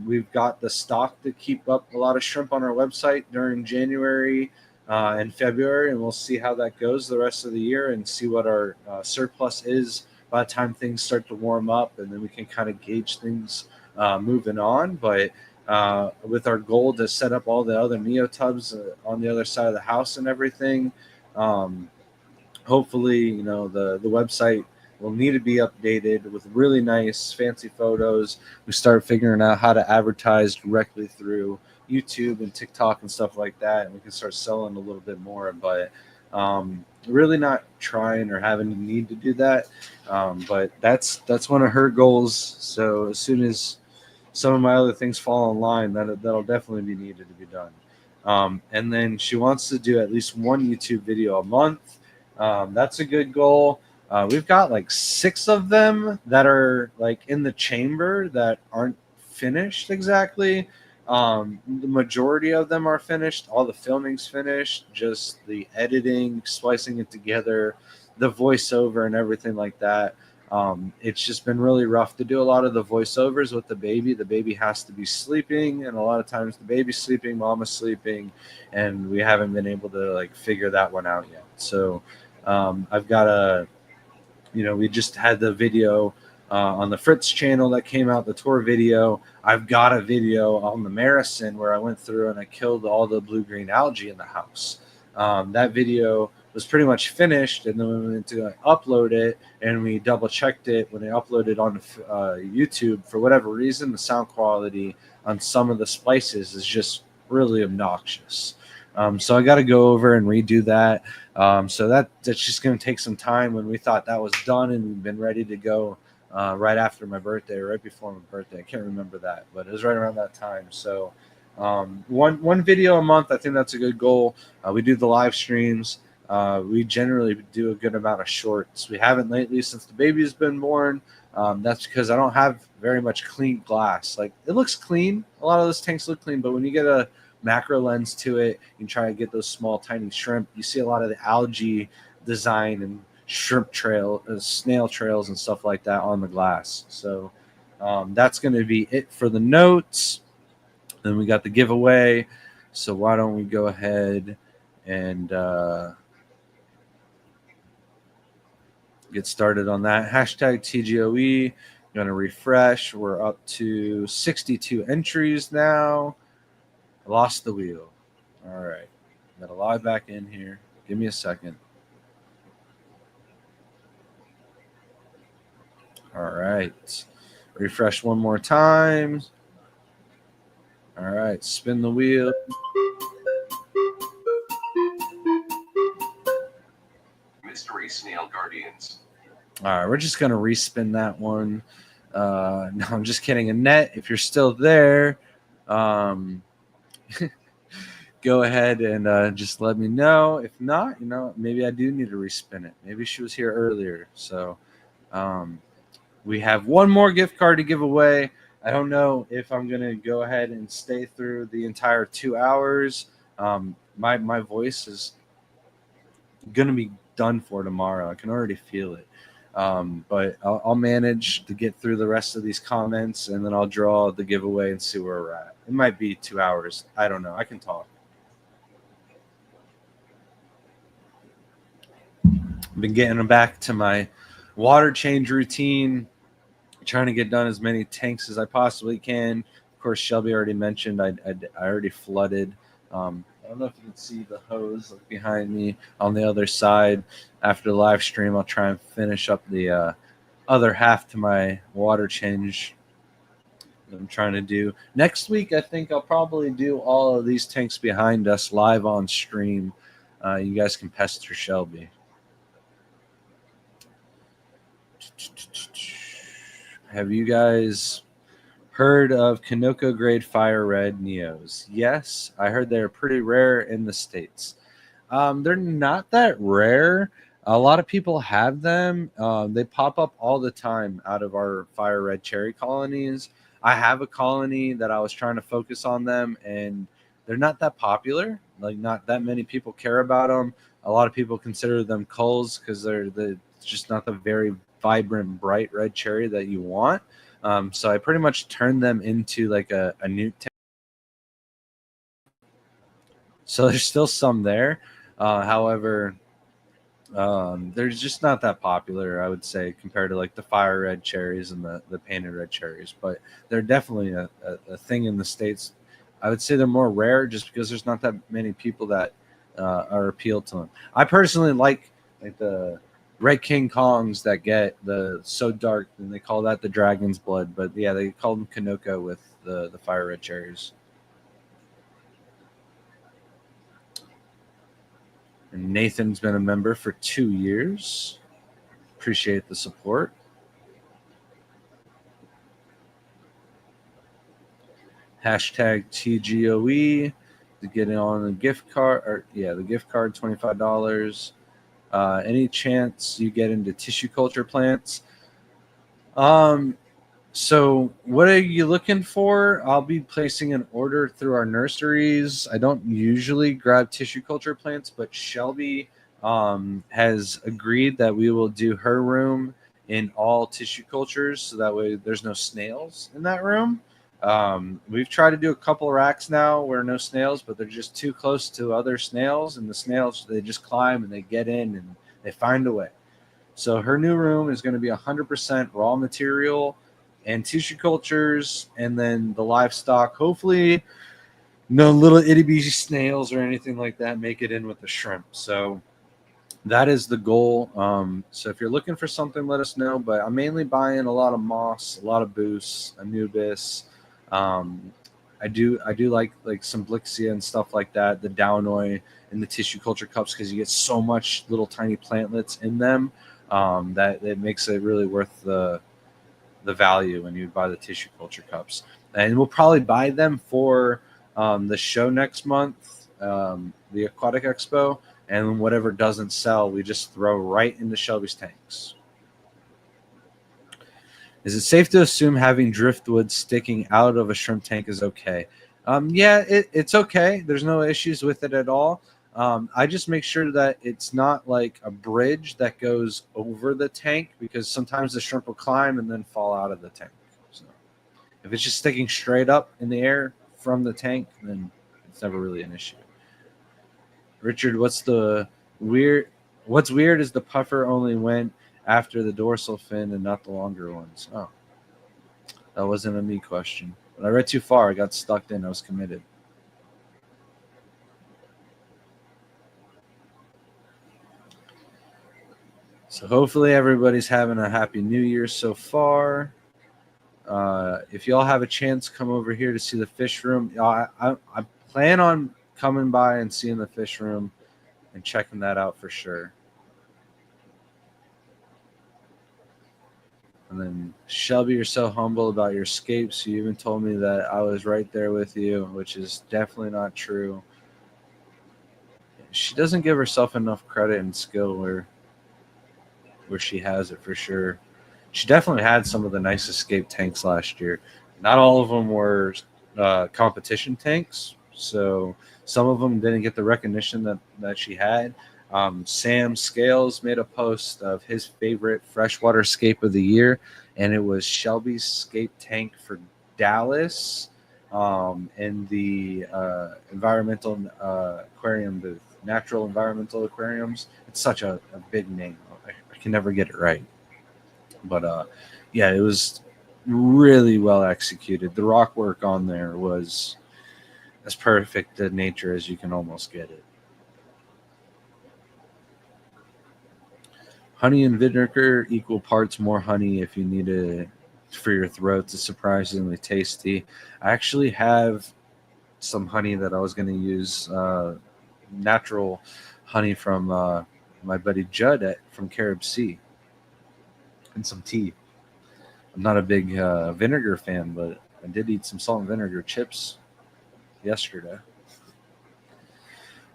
we've got the stock to keep up a lot of shrimp on our website during January and February, and we'll see how that goes the rest of the year and see what our surplus is by the time things start to warm up, and then we can kind of gauge things moving on. But with our goal to set up all the other Neo tubs on the other side of the house and everything, um, hopefully, the website will need to be updated with really nice, fancy photos. We start figuring out how to advertise directly through YouTube and TikTok and stuff like that, and we can start selling a little bit more. But really not trying or having the need to do that. But that's one of her goals. So as soon as some of my other things fall in line, that'll definitely be needed to be done. And then she wants to do at least one YouTube video a month. That's a good goal. We've got like 6 of them that are like in the chamber that aren't finished exactly. The majority of them are finished. All the filming's finished. Just the editing, splicing it together, the voiceover, and everything like that. It's just been really rough to do a lot of the voiceovers with the baby. The baby has to be sleeping, and a lot of times the baby's sleeping, mama's sleeping, and we haven't been able to like figure that one out yet. So I've got we just had the video on the Fritz channel that came out, the tour video. I've got a video on the Marison where I went through and I killed all the blue-green algae in the house. That video was pretty much finished, and then we went to upload it, and we double-checked it when I uploaded on YouTube. For whatever reason, the sound quality on some of the splices is just really obnoxious. So I got to go over and redo that. So that's just going to take some time. When we thought that was done and we've been ready to go right after my birthday, or right before my birthday. I can't remember that, but it was right around that time. So one video a month, I think that's a good goal. We do the live streams. We generally do a good amount of shorts. We haven't lately since the baby's been born. That's because I don't have very much clean glass. Like, it looks clean. A lot of those tanks look clean, but when you get a macro lens to it, you can try to get those small, tiny shrimp. You see a lot of the algae design and shrimp snail trails and stuff like that on the glass. So that's going to be it for the notes. Then we got the giveaway. So why don't we go ahead and get started on that. Hashtag TGOE. Going to refresh. We're up to 62 entries now. I lost the wheel. All right. Got to log back in here. Give me a second. All right. Refresh one more time. All right. Spin the wheel. Mystery Snail Guardians. All right. We're just going to respin that one. No, I'm just kidding. Annette, if you're still there, go ahead and just let me know. If not, maybe I do need to respin it. Maybe she was here earlier. So we have one more gift card to give away. I don't know if I'm going to go ahead and stay through the entire 2 hours. My voice is going to be done for tomorrow. I can already feel it. But I'll manage to get through the rest of these comments, and then I'll draw the giveaway and see where we're at. It might be 2 hours. I don't know. I can talk. I've been getting back to my water change routine. trying to get done as many tanks as I possibly can. Of course, Shelby already mentioned I already flooded. I don't know if you can see the hose behind me on the other side. After the live stream, I'll try and finish up the other half to my water change that I'm trying to do. Next week, I think I'll probably do all of these tanks behind us live on stream. You guys can pester Shelby. Have you guys heard of Kanoko grade fire red Neos? Yes, I heard they're pretty rare in the States. They're not that rare. A lot of people have them. They pop up all the time out of our fire red cherry colonies. I have a colony that I was trying to focus on them, and they're not that popular. Like, not that many people care about them. A lot of people consider them culls because it's just not the very vibrant, bright red cherry that you want. So I pretty much turned them into like a new. So there's still some there. However, they're just not that popular, I would say, compared to like the fire red cherries and the painted red cherries. But they're definitely a thing in the States. I would say they're more rare just because there's not that many people that are appealed to them. I personally like the Red King Kongs that get the so dark, and they call that the dragon's blood. But yeah, they call them Kanoko with the fire red cherries. And Nathan's been a member for 2 years. Appreciate the support. Hashtag TGOE to get on the gift card. The gift card, $25. Any chance you get into tissue culture plants? So what are you looking for? I'll be placing an order through our nurseries. I don't usually grab tissue culture plants, but Shelby has agreed that we will do her room in all tissue cultures, so that way there's no snails in that room. We've tried to do a couple racks now where no snails, but they're just too close to other snails, and the snails, they just climb and they get in and they find a way. So her new room is going to be 100% raw material and tissue cultures, and then the livestock. Hopefully, no little itty bitty snails or anything like that make it in with the shrimp. So that is the goal. So if you're looking for something, let us know. But I'm mainly buying a lot of moss, a lot of Boos, Anubis. I do like some Blixia and stuff like that, the Downoi and the tissue culture cups, because you get so much little tiny plantlets in them that it makes it really worth the value when you buy the tissue culture cups. And we'll probably buy them for the show next month, the Aquatic Expo, and whatever doesn't sell, we just throw right into Shelby's tanks. Is it safe to assume having driftwood sticking out of a shrimp tank is okay? Yeah, it's okay. There's no issues with it at all. I just make sure that it's not like a bridge that goes over the tank, because sometimes the shrimp will climb and then fall out of the tank. So if it's just sticking straight up in the air from the tank, then it's never really an issue. Richard, what's weird is the puffer only went after the dorsal fin and not the longer ones. Oh, that wasn't a me question. But I read too far. I got stuck in. I was committed. So hopefully everybody's having a happy new year so far. If y'all have a chance, come over here to see the fish room. I plan on coming by and seeing the fish room and checking that out for sure. And then, Shelby, you're so humble about your escapes. You even told me that I was right there with you, which is definitely not true. She doesn't give herself enough credit and skill where she has it for sure. She definitely had some of the nice escape tanks last year. Not all of them were competition tanks, so some of them didn't get the recognition that she had. Sam Scales made a post of his favorite freshwater escape of the year, and it was Shelby's escape tank for Dallas in the environmental aquarium booth, Natural Environmental Aquariums. It's such a big name. I can never get it right. But yeah, it was really well executed. The rock work on there was as perfect a nature as you can almost get it. Honey and vinegar equal parts more honey if you need it for your throat. It's surprisingly tasty. I actually have some honey that I was going to use, natural honey from my buddy Judd from Carib Sea, and some tea. I'm not a big vinegar fan, but I did eat some salt and vinegar chips yesterday.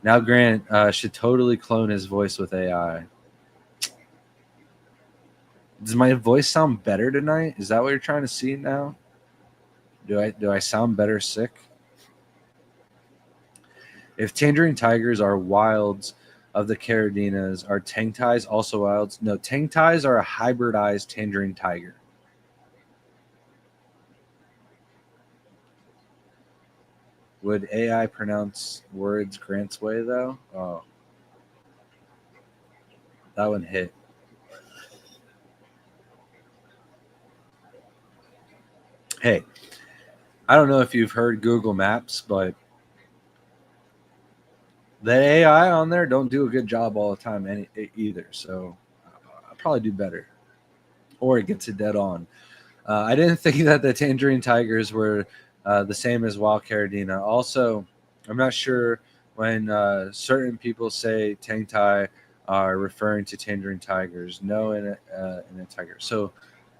Now Grant should totally clone his voice with AI. Does my voice sound better tonight? Is that what you're trying to see now? Do I sound better sick? If tangerine tigers are wilds of the Caradinas, are tangtais also wilds? No, tangtais are a hybridized tangerine tiger. Would AI pronounce words Grant's way, though? Oh. That one hit. Hey, I don't know if you've heard Google Maps, but the AI on there don't do a good job all the time either. So I'll probably do better. Or it gets it dead on. I didn't think that the tangerine tigers were the same as wild Caradina. Also, I'm not sure when certain people say tangtai are referring to tangerine tigers. No, in a tiger. So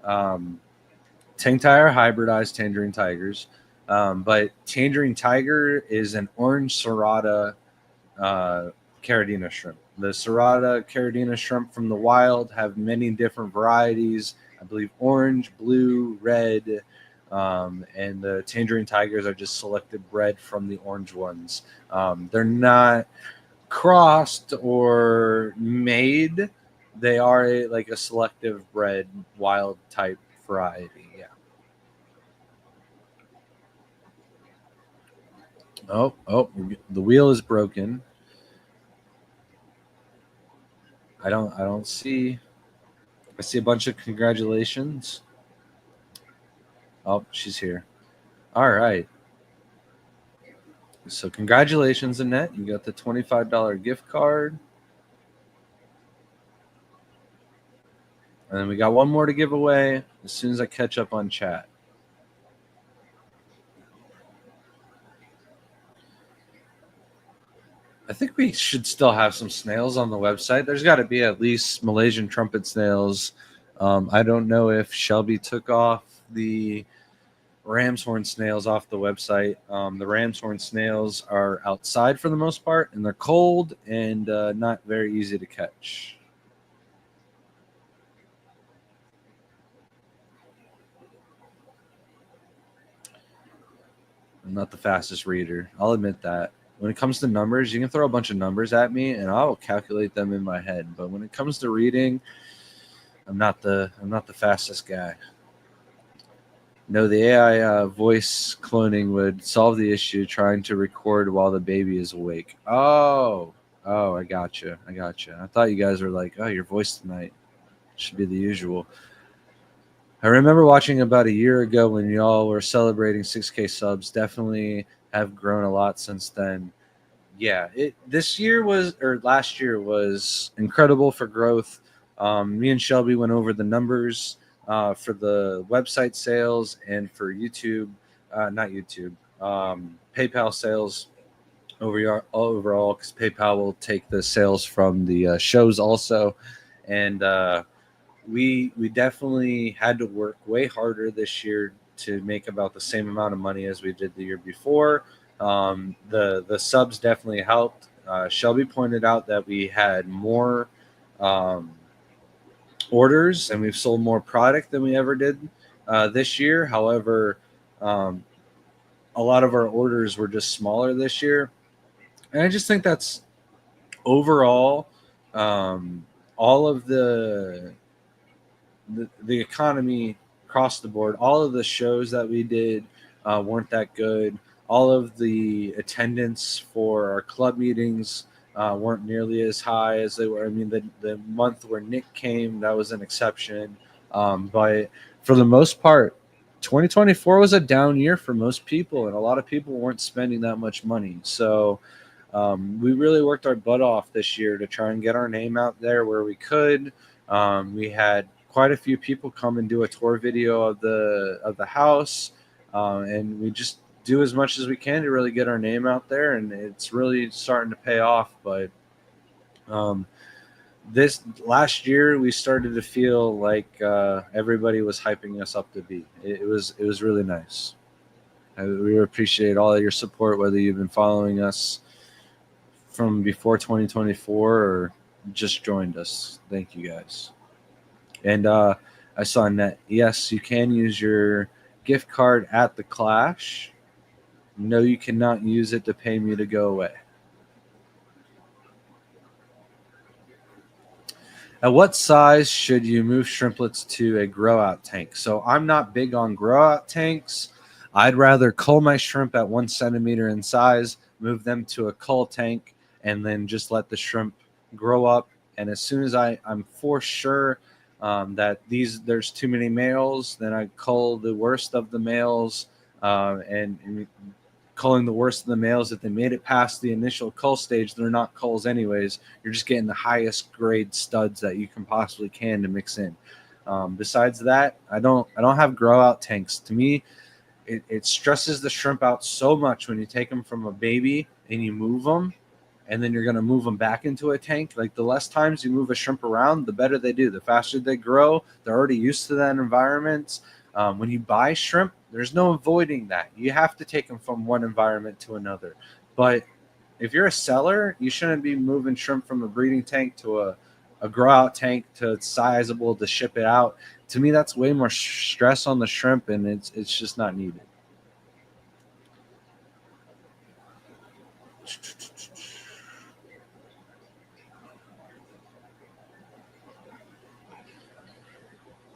tangtai are hybridized tangerine tigers, but tangerine tiger is an orange serrata Caradina shrimp. The serrata Caradina shrimp from the wild have many different varieties. I believe orange, blue, red, and the tangerine tigers are just selected bred from the orange ones. They're not crossed or made. They are like a selective bred wild type variety. Yeah. Oh, the wheel is broken. I don't see. I see a bunch of congratulations. Oh, she's here. All right. So congratulations, Annette. You got the $25 gift card. And then we got one more to give away as soon as I catch up on chat. I think we should still have some snails on the website. There's got to be at least Malaysian trumpet snails. I don't know if Shelby took off the ram's horn snails off the website. The ram's horn snails are outside for the most part, and they're cold and not very easy to catch. I'm not the fastest reader. I'll admit that. When it comes to numbers, you can throw a bunch of numbers at me and I'll calculate them in my head. But when it comes to reading, I'm not the fastest guy. No, the AI voice cloning would solve the issue trying to record while the baby is awake. Oh, I gotcha. I thought you guys were like, oh, your voice tonight should be the usual. I remember watching about a year ago when y'all were celebrating 6K subs. Definitely have grown a lot since then. Yeah, last year was incredible for growth. Me and Shelby went over the numbers for the website sales and for YouTube, not YouTube, PayPal sales overall, because PayPal will take the sales from the shows also, and we definitely had to work way harder this year to make about the same amount of money as we did the year before. The subs definitely helped. Shelby pointed out that we had more orders and we've sold more product than we ever did this year. However, a lot of our orders were just smaller this year. And I just think that's overall all of the economy across the board. All of the shows that we did weren't that good. All of the attendance for our club meetings weren't nearly as high as they were. I mean, the month where Nick came, that was an exception. But for the most part, 2024 was a down year for most people, and a lot of people weren't spending that much money. So we really worked our butt off this year to try and get our name out there where we could. We had quite a few people come and do a tour video of the house, and we just do as much as we can to really get our name out there, and it's really starting to pay off. But this last year, we started to feel like everybody was hyping us up to be. It was really nice. We appreciate all of your support, whether you've been following us from before 2024 or just joined us. Thank you guys. And I saw Net. Yes, you can use your gift card at the Clash. No, you cannot use it to pay me to go away. At what size should you move shrimplets to a grow out tank? So I'm not big on grow out tanks. I'd rather cull my shrimp at 1 centimeter in size, move them to a cull tank, and then just let the shrimp grow up. And as soon as I'm for sure that there's too many males, then I cull the worst of the males, and culling the worst of the males. If they made it past the initial cull stage, they're not culls anyways. You're just getting the highest grade studs that you can possibly can to mix in. Besides that, I don't have grow out tanks. To me, it stresses the shrimp out so much when you take them from a baby and you move them, and then you're going to move them back into a tank. Like, the less times you move a shrimp around, the better they do. The faster they grow. They're already used to that environment. When you buy shrimp, there's no avoiding that. You have to take them from one environment to another. But if you're a seller, you shouldn't be moving shrimp from a breeding tank to a grow out tank to it's sizable to ship it out. To me, that's way more stress on the shrimp, and it's just not needed.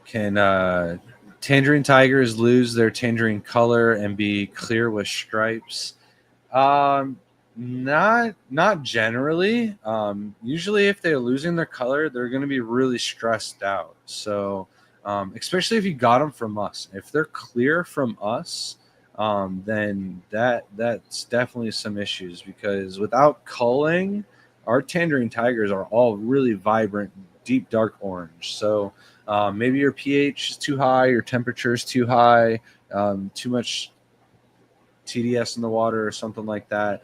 Can tangerine tigers lose their tangerine color and be clear with stripes? Not generally. Usually, if they're losing their color, they're going to be really stressed out. So, especially if you got them from us, if they're clear from us, then that's definitely some issues, because without culling, our tangerine tigers are all really vibrant, deep dark orange. So maybe your pH is too high, your temperature is too high, too much TDS in the water or something like that.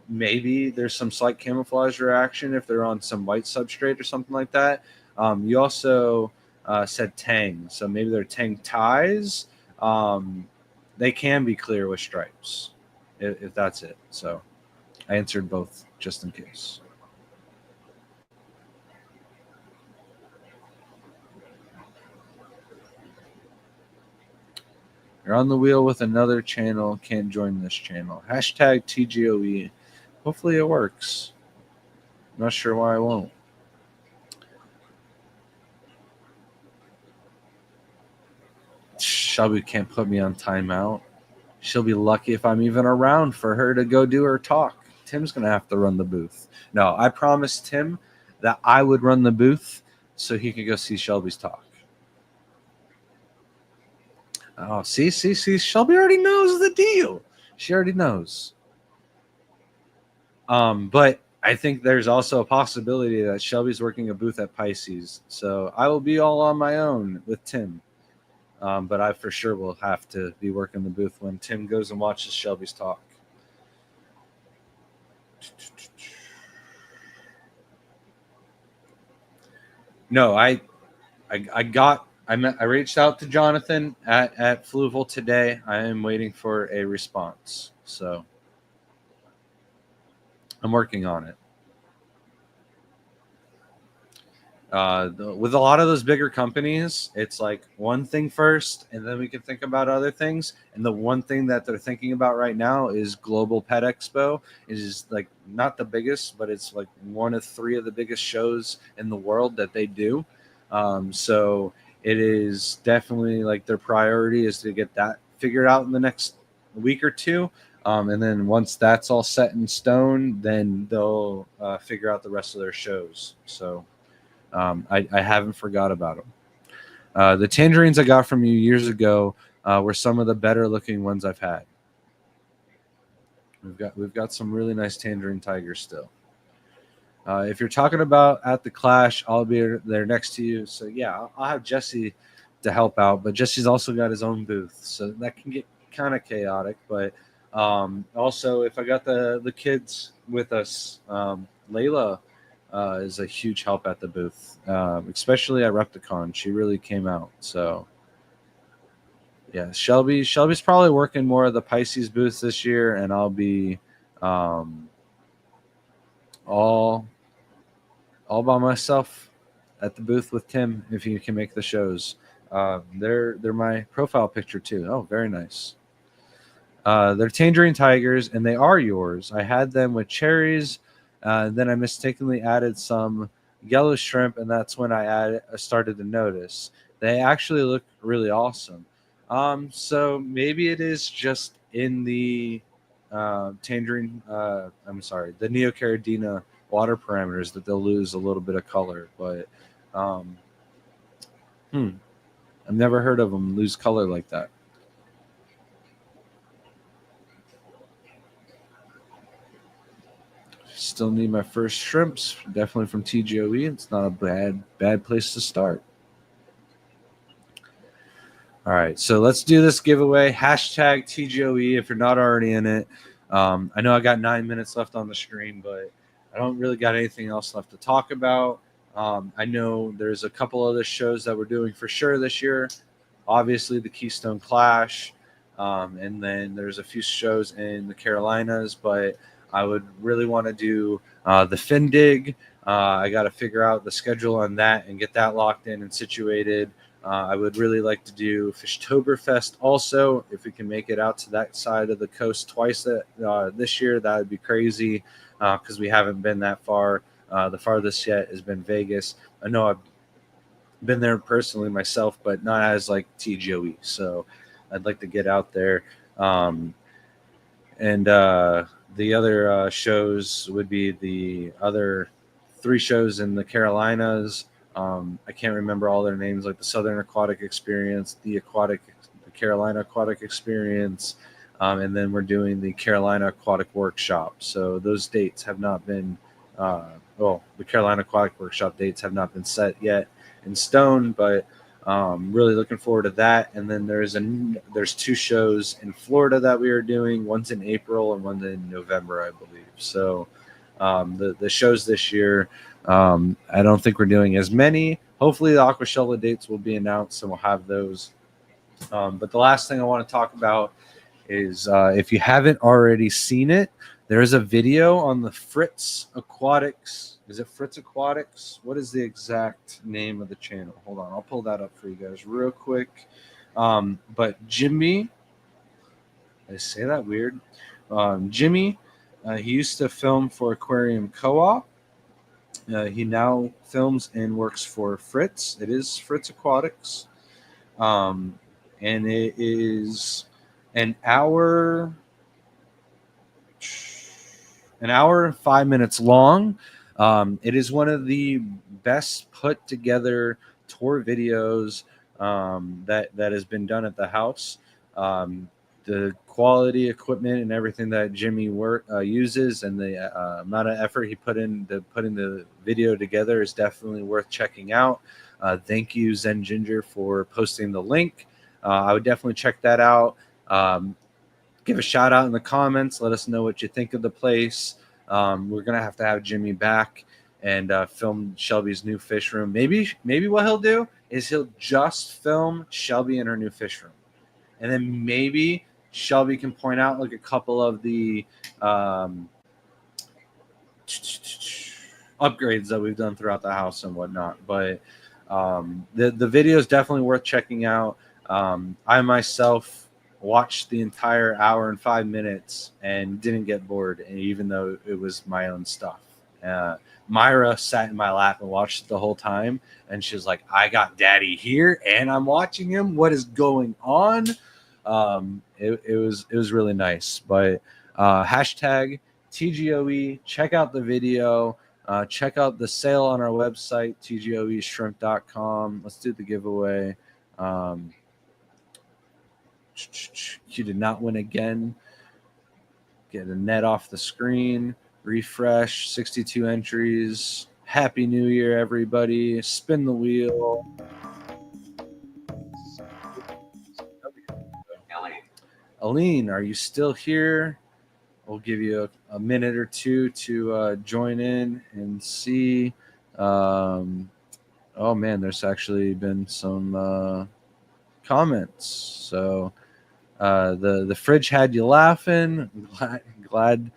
Maybe there's some slight camouflage reaction if they're on some white substrate or something like that. You also said tang, so maybe they're tang ties. They can be clear with stripes, if that's it. So I answered both just in case. You're on the wheel with another channel, can't join this channel. Hashtag TGOE. Hopefully it works. Not sure why I won't. Shelby can't put me on timeout. She'll be lucky if I'm even around for her to go do her talk. Tim's going to have to run the booth. No, I promised Tim that I would run the booth so he could go see Shelby's talk. Oh, see. Shelby already knows the deal. She already knows. But I think there's also a possibility that Shelby's working a booth at Pisces. So I will be all on my own with Tim. But I for sure will have to be working the booth when Tim goes and watches Shelby's talk. No, I reached out to Jonathan at Fluval today. I am waiting for a response. So I'm working on it. With a lot of those bigger companies, it's like one thing first, and then we can think about other things. And the one thing that they're thinking about right now is Global Pet Expo. It is like not the biggest, but it's like one of 3 of the biggest shows in the world that they do. So it is definitely like their priority is to get that figured out in the next week or 2. And then once that's all set in stone, then they'll figure out the rest of their shows. So I haven't forgot about them. The tangerines I got from you years ago were some of the better looking ones I've had. We've got some really nice tangerine tigers still. If you're talking about at the Clash, I'll be there next to you. So yeah, I'll have Jesse to help out, but Jesse's also got his own booth, so that can get kind of chaotic. But also, if I got the kids with us, Layla is a huge help at the booth, especially at Repticon. She really came out. So yeah, Shelby's probably working more of the Pisces booth this year, and I'll be all by myself at the booth with Tim if he can make the shows. They're my profile picture too. Oh, very nice. They're tangerine tigers, and they are yours. I had them with cherries. Then I mistakenly added some yellow shrimp, and that's when I started to notice they actually look really awesome. So maybe it is just in the tangerine. I'm sorry, the Neocaridina water parameters that they'll lose a little bit of color, but I've never heard of them lose color like that. Still need my first shrimps, definitely from TGOE. It's not a bad place to start. All right, so let's do this giveaway. Hashtag TGOE if you're not already in it. I know I got 9 minutes left on the stream, but I don't really got anything else left to talk about. I know there's a couple other shows that we're doing for sure this year. Obviously, the Keystone Clash, and then there's a few shows in the Carolinas, but I would really want to do the Findig. I got to figure out the schedule on that and get that locked in and situated. I would really like to do Fishtoberfest also. If we can make it out to that side of the coast twice this year, that would be crazy because we haven't been that far. The farthest yet has been Vegas. I know I've been there personally myself, but not as like TGOE. So I'd like to get out there. And the other shows would be the other 3 shows in the Carolinas. I can't remember all their names, like the Southern Aquatic Experience, the Carolina Aquatic Experience, and then we're doing the Carolina Aquatic Workshop. So those dates have not been, the Carolina Aquatic Workshop dates have not been set yet in stone, but really looking forward to that. And then there's 2 shows in Florida that we are doing. One's in April and one's in November, I believe. So the shows this year, I don't think we're doing as many. Hopefully the Aquashella dates will be announced and we'll have those. But the last thing I want to talk about is if you haven't already seen it, there is a video on the Fritz Aquatics. Is it Fritz Aquatics? What is the exact name of the channel? Hold on, I'll pull that up for you guys real quick. But Jimmy, I say that weird. Jimmy, he used to film for Aquarium Co-op. He now films and works for Fritz. It is Fritz Aquatics. And it is an hour and 5 minutes long. It is one of the best put together tour videos that has been done at the house. The quality equipment and everything that Jimmy uses and the amount of effort he put in to putting the video together is definitely worth checking out. Thank you, Zen Ginger, for posting the link. I would definitely check that out. Give a shout out in the comments. Let us know what you think of the place. We're gonna have to have Jimmy back and film Shelby's new fish room. Maybe what he'll do is he'll just film Shelby in her new fish room, and then maybe Shelby can point out like a couple of the upgrades that we've done throughout the house and whatnot. But the video is definitely worth checking out. I myself watched the entire hour and 5 minutes and didn't get bored, even though it was my own stuff. Myra sat in my lap and watched it the whole time, and she was like, I got daddy here and I'm watching him. What is going on? It was really nice. But hashtag TGOE, check out the video. Check out the sale on our website, tgoeshrimp.com. Let's do the giveaway. You did not win again. Get a net off the screen. Refresh. 62 entries. Happy New Year, everybody. Spin the wheel. Elaine. Aline, are you still here? We'll give you a minute or two to join in and see. Oh man, there's actually been some comments. So the fridge had you laughing. Glad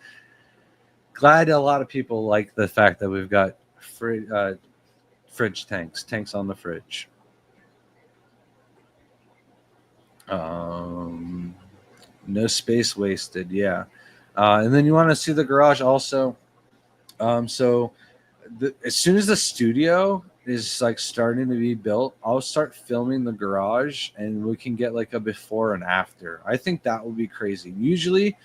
a lot of people like the fact that we've got fridge tanks on the fridge. No space wasted. Yeah. And then you want to see the garage also. As soon as the studio is like starting to be built, I'll start filming the garage and we can get like a before and after. I think that would be crazy. Usually,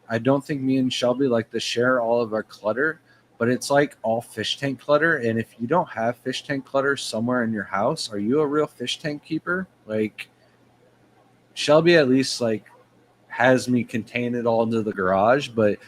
I don't think me and Shelby like to share all of our clutter, but it's like all fish tank clutter. And if you don't have fish tank clutter somewhere in your house, are you a real fish tank keeper? Like Shelby at least like has me contain it all into the garage, but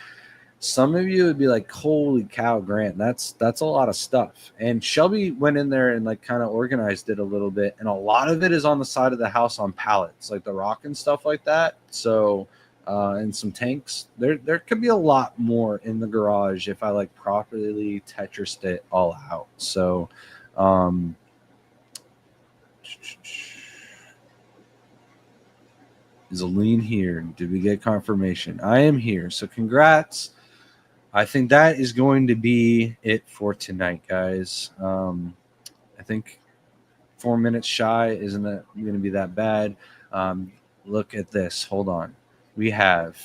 some of you would be like, holy cow, Grant, that's a lot of stuff. And Shelby went in there and like kind of organized it a little bit, and a lot of it is on the side of the house on pallets, like the rock and stuff like that. So and some tanks. There could be a lot more in the garage if I like properly Tetrised it all out. So is Aline here? Did we get confirmation? I am here. So congrats. I think that is going to be it for tonight, guys. I think 4 minutes shy isn't that going to be that bad. Look at this. Hold on. We have,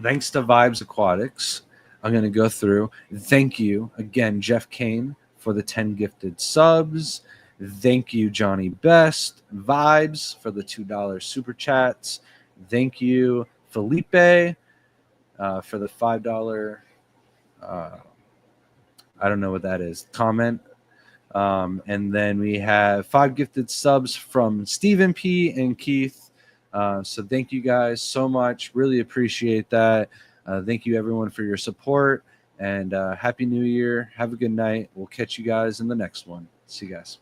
thanks to Vibes Aquatics, I'm going to go through. Thank you again, Jeff Kane, for the 10 gifted subs. Thank you, Johnny Best. Vibes for the $2 super chats. Thank you, Felipe, for the $5. I don't know what that is. Comment. And then we have 5 gifted subs from Stephen P. and Keith. So thank you guys so much. Really appreciate that. Thank you, everyone, for your support. And Happy New Year. Have a good night. We'll catch you guys in the next one. See you guys.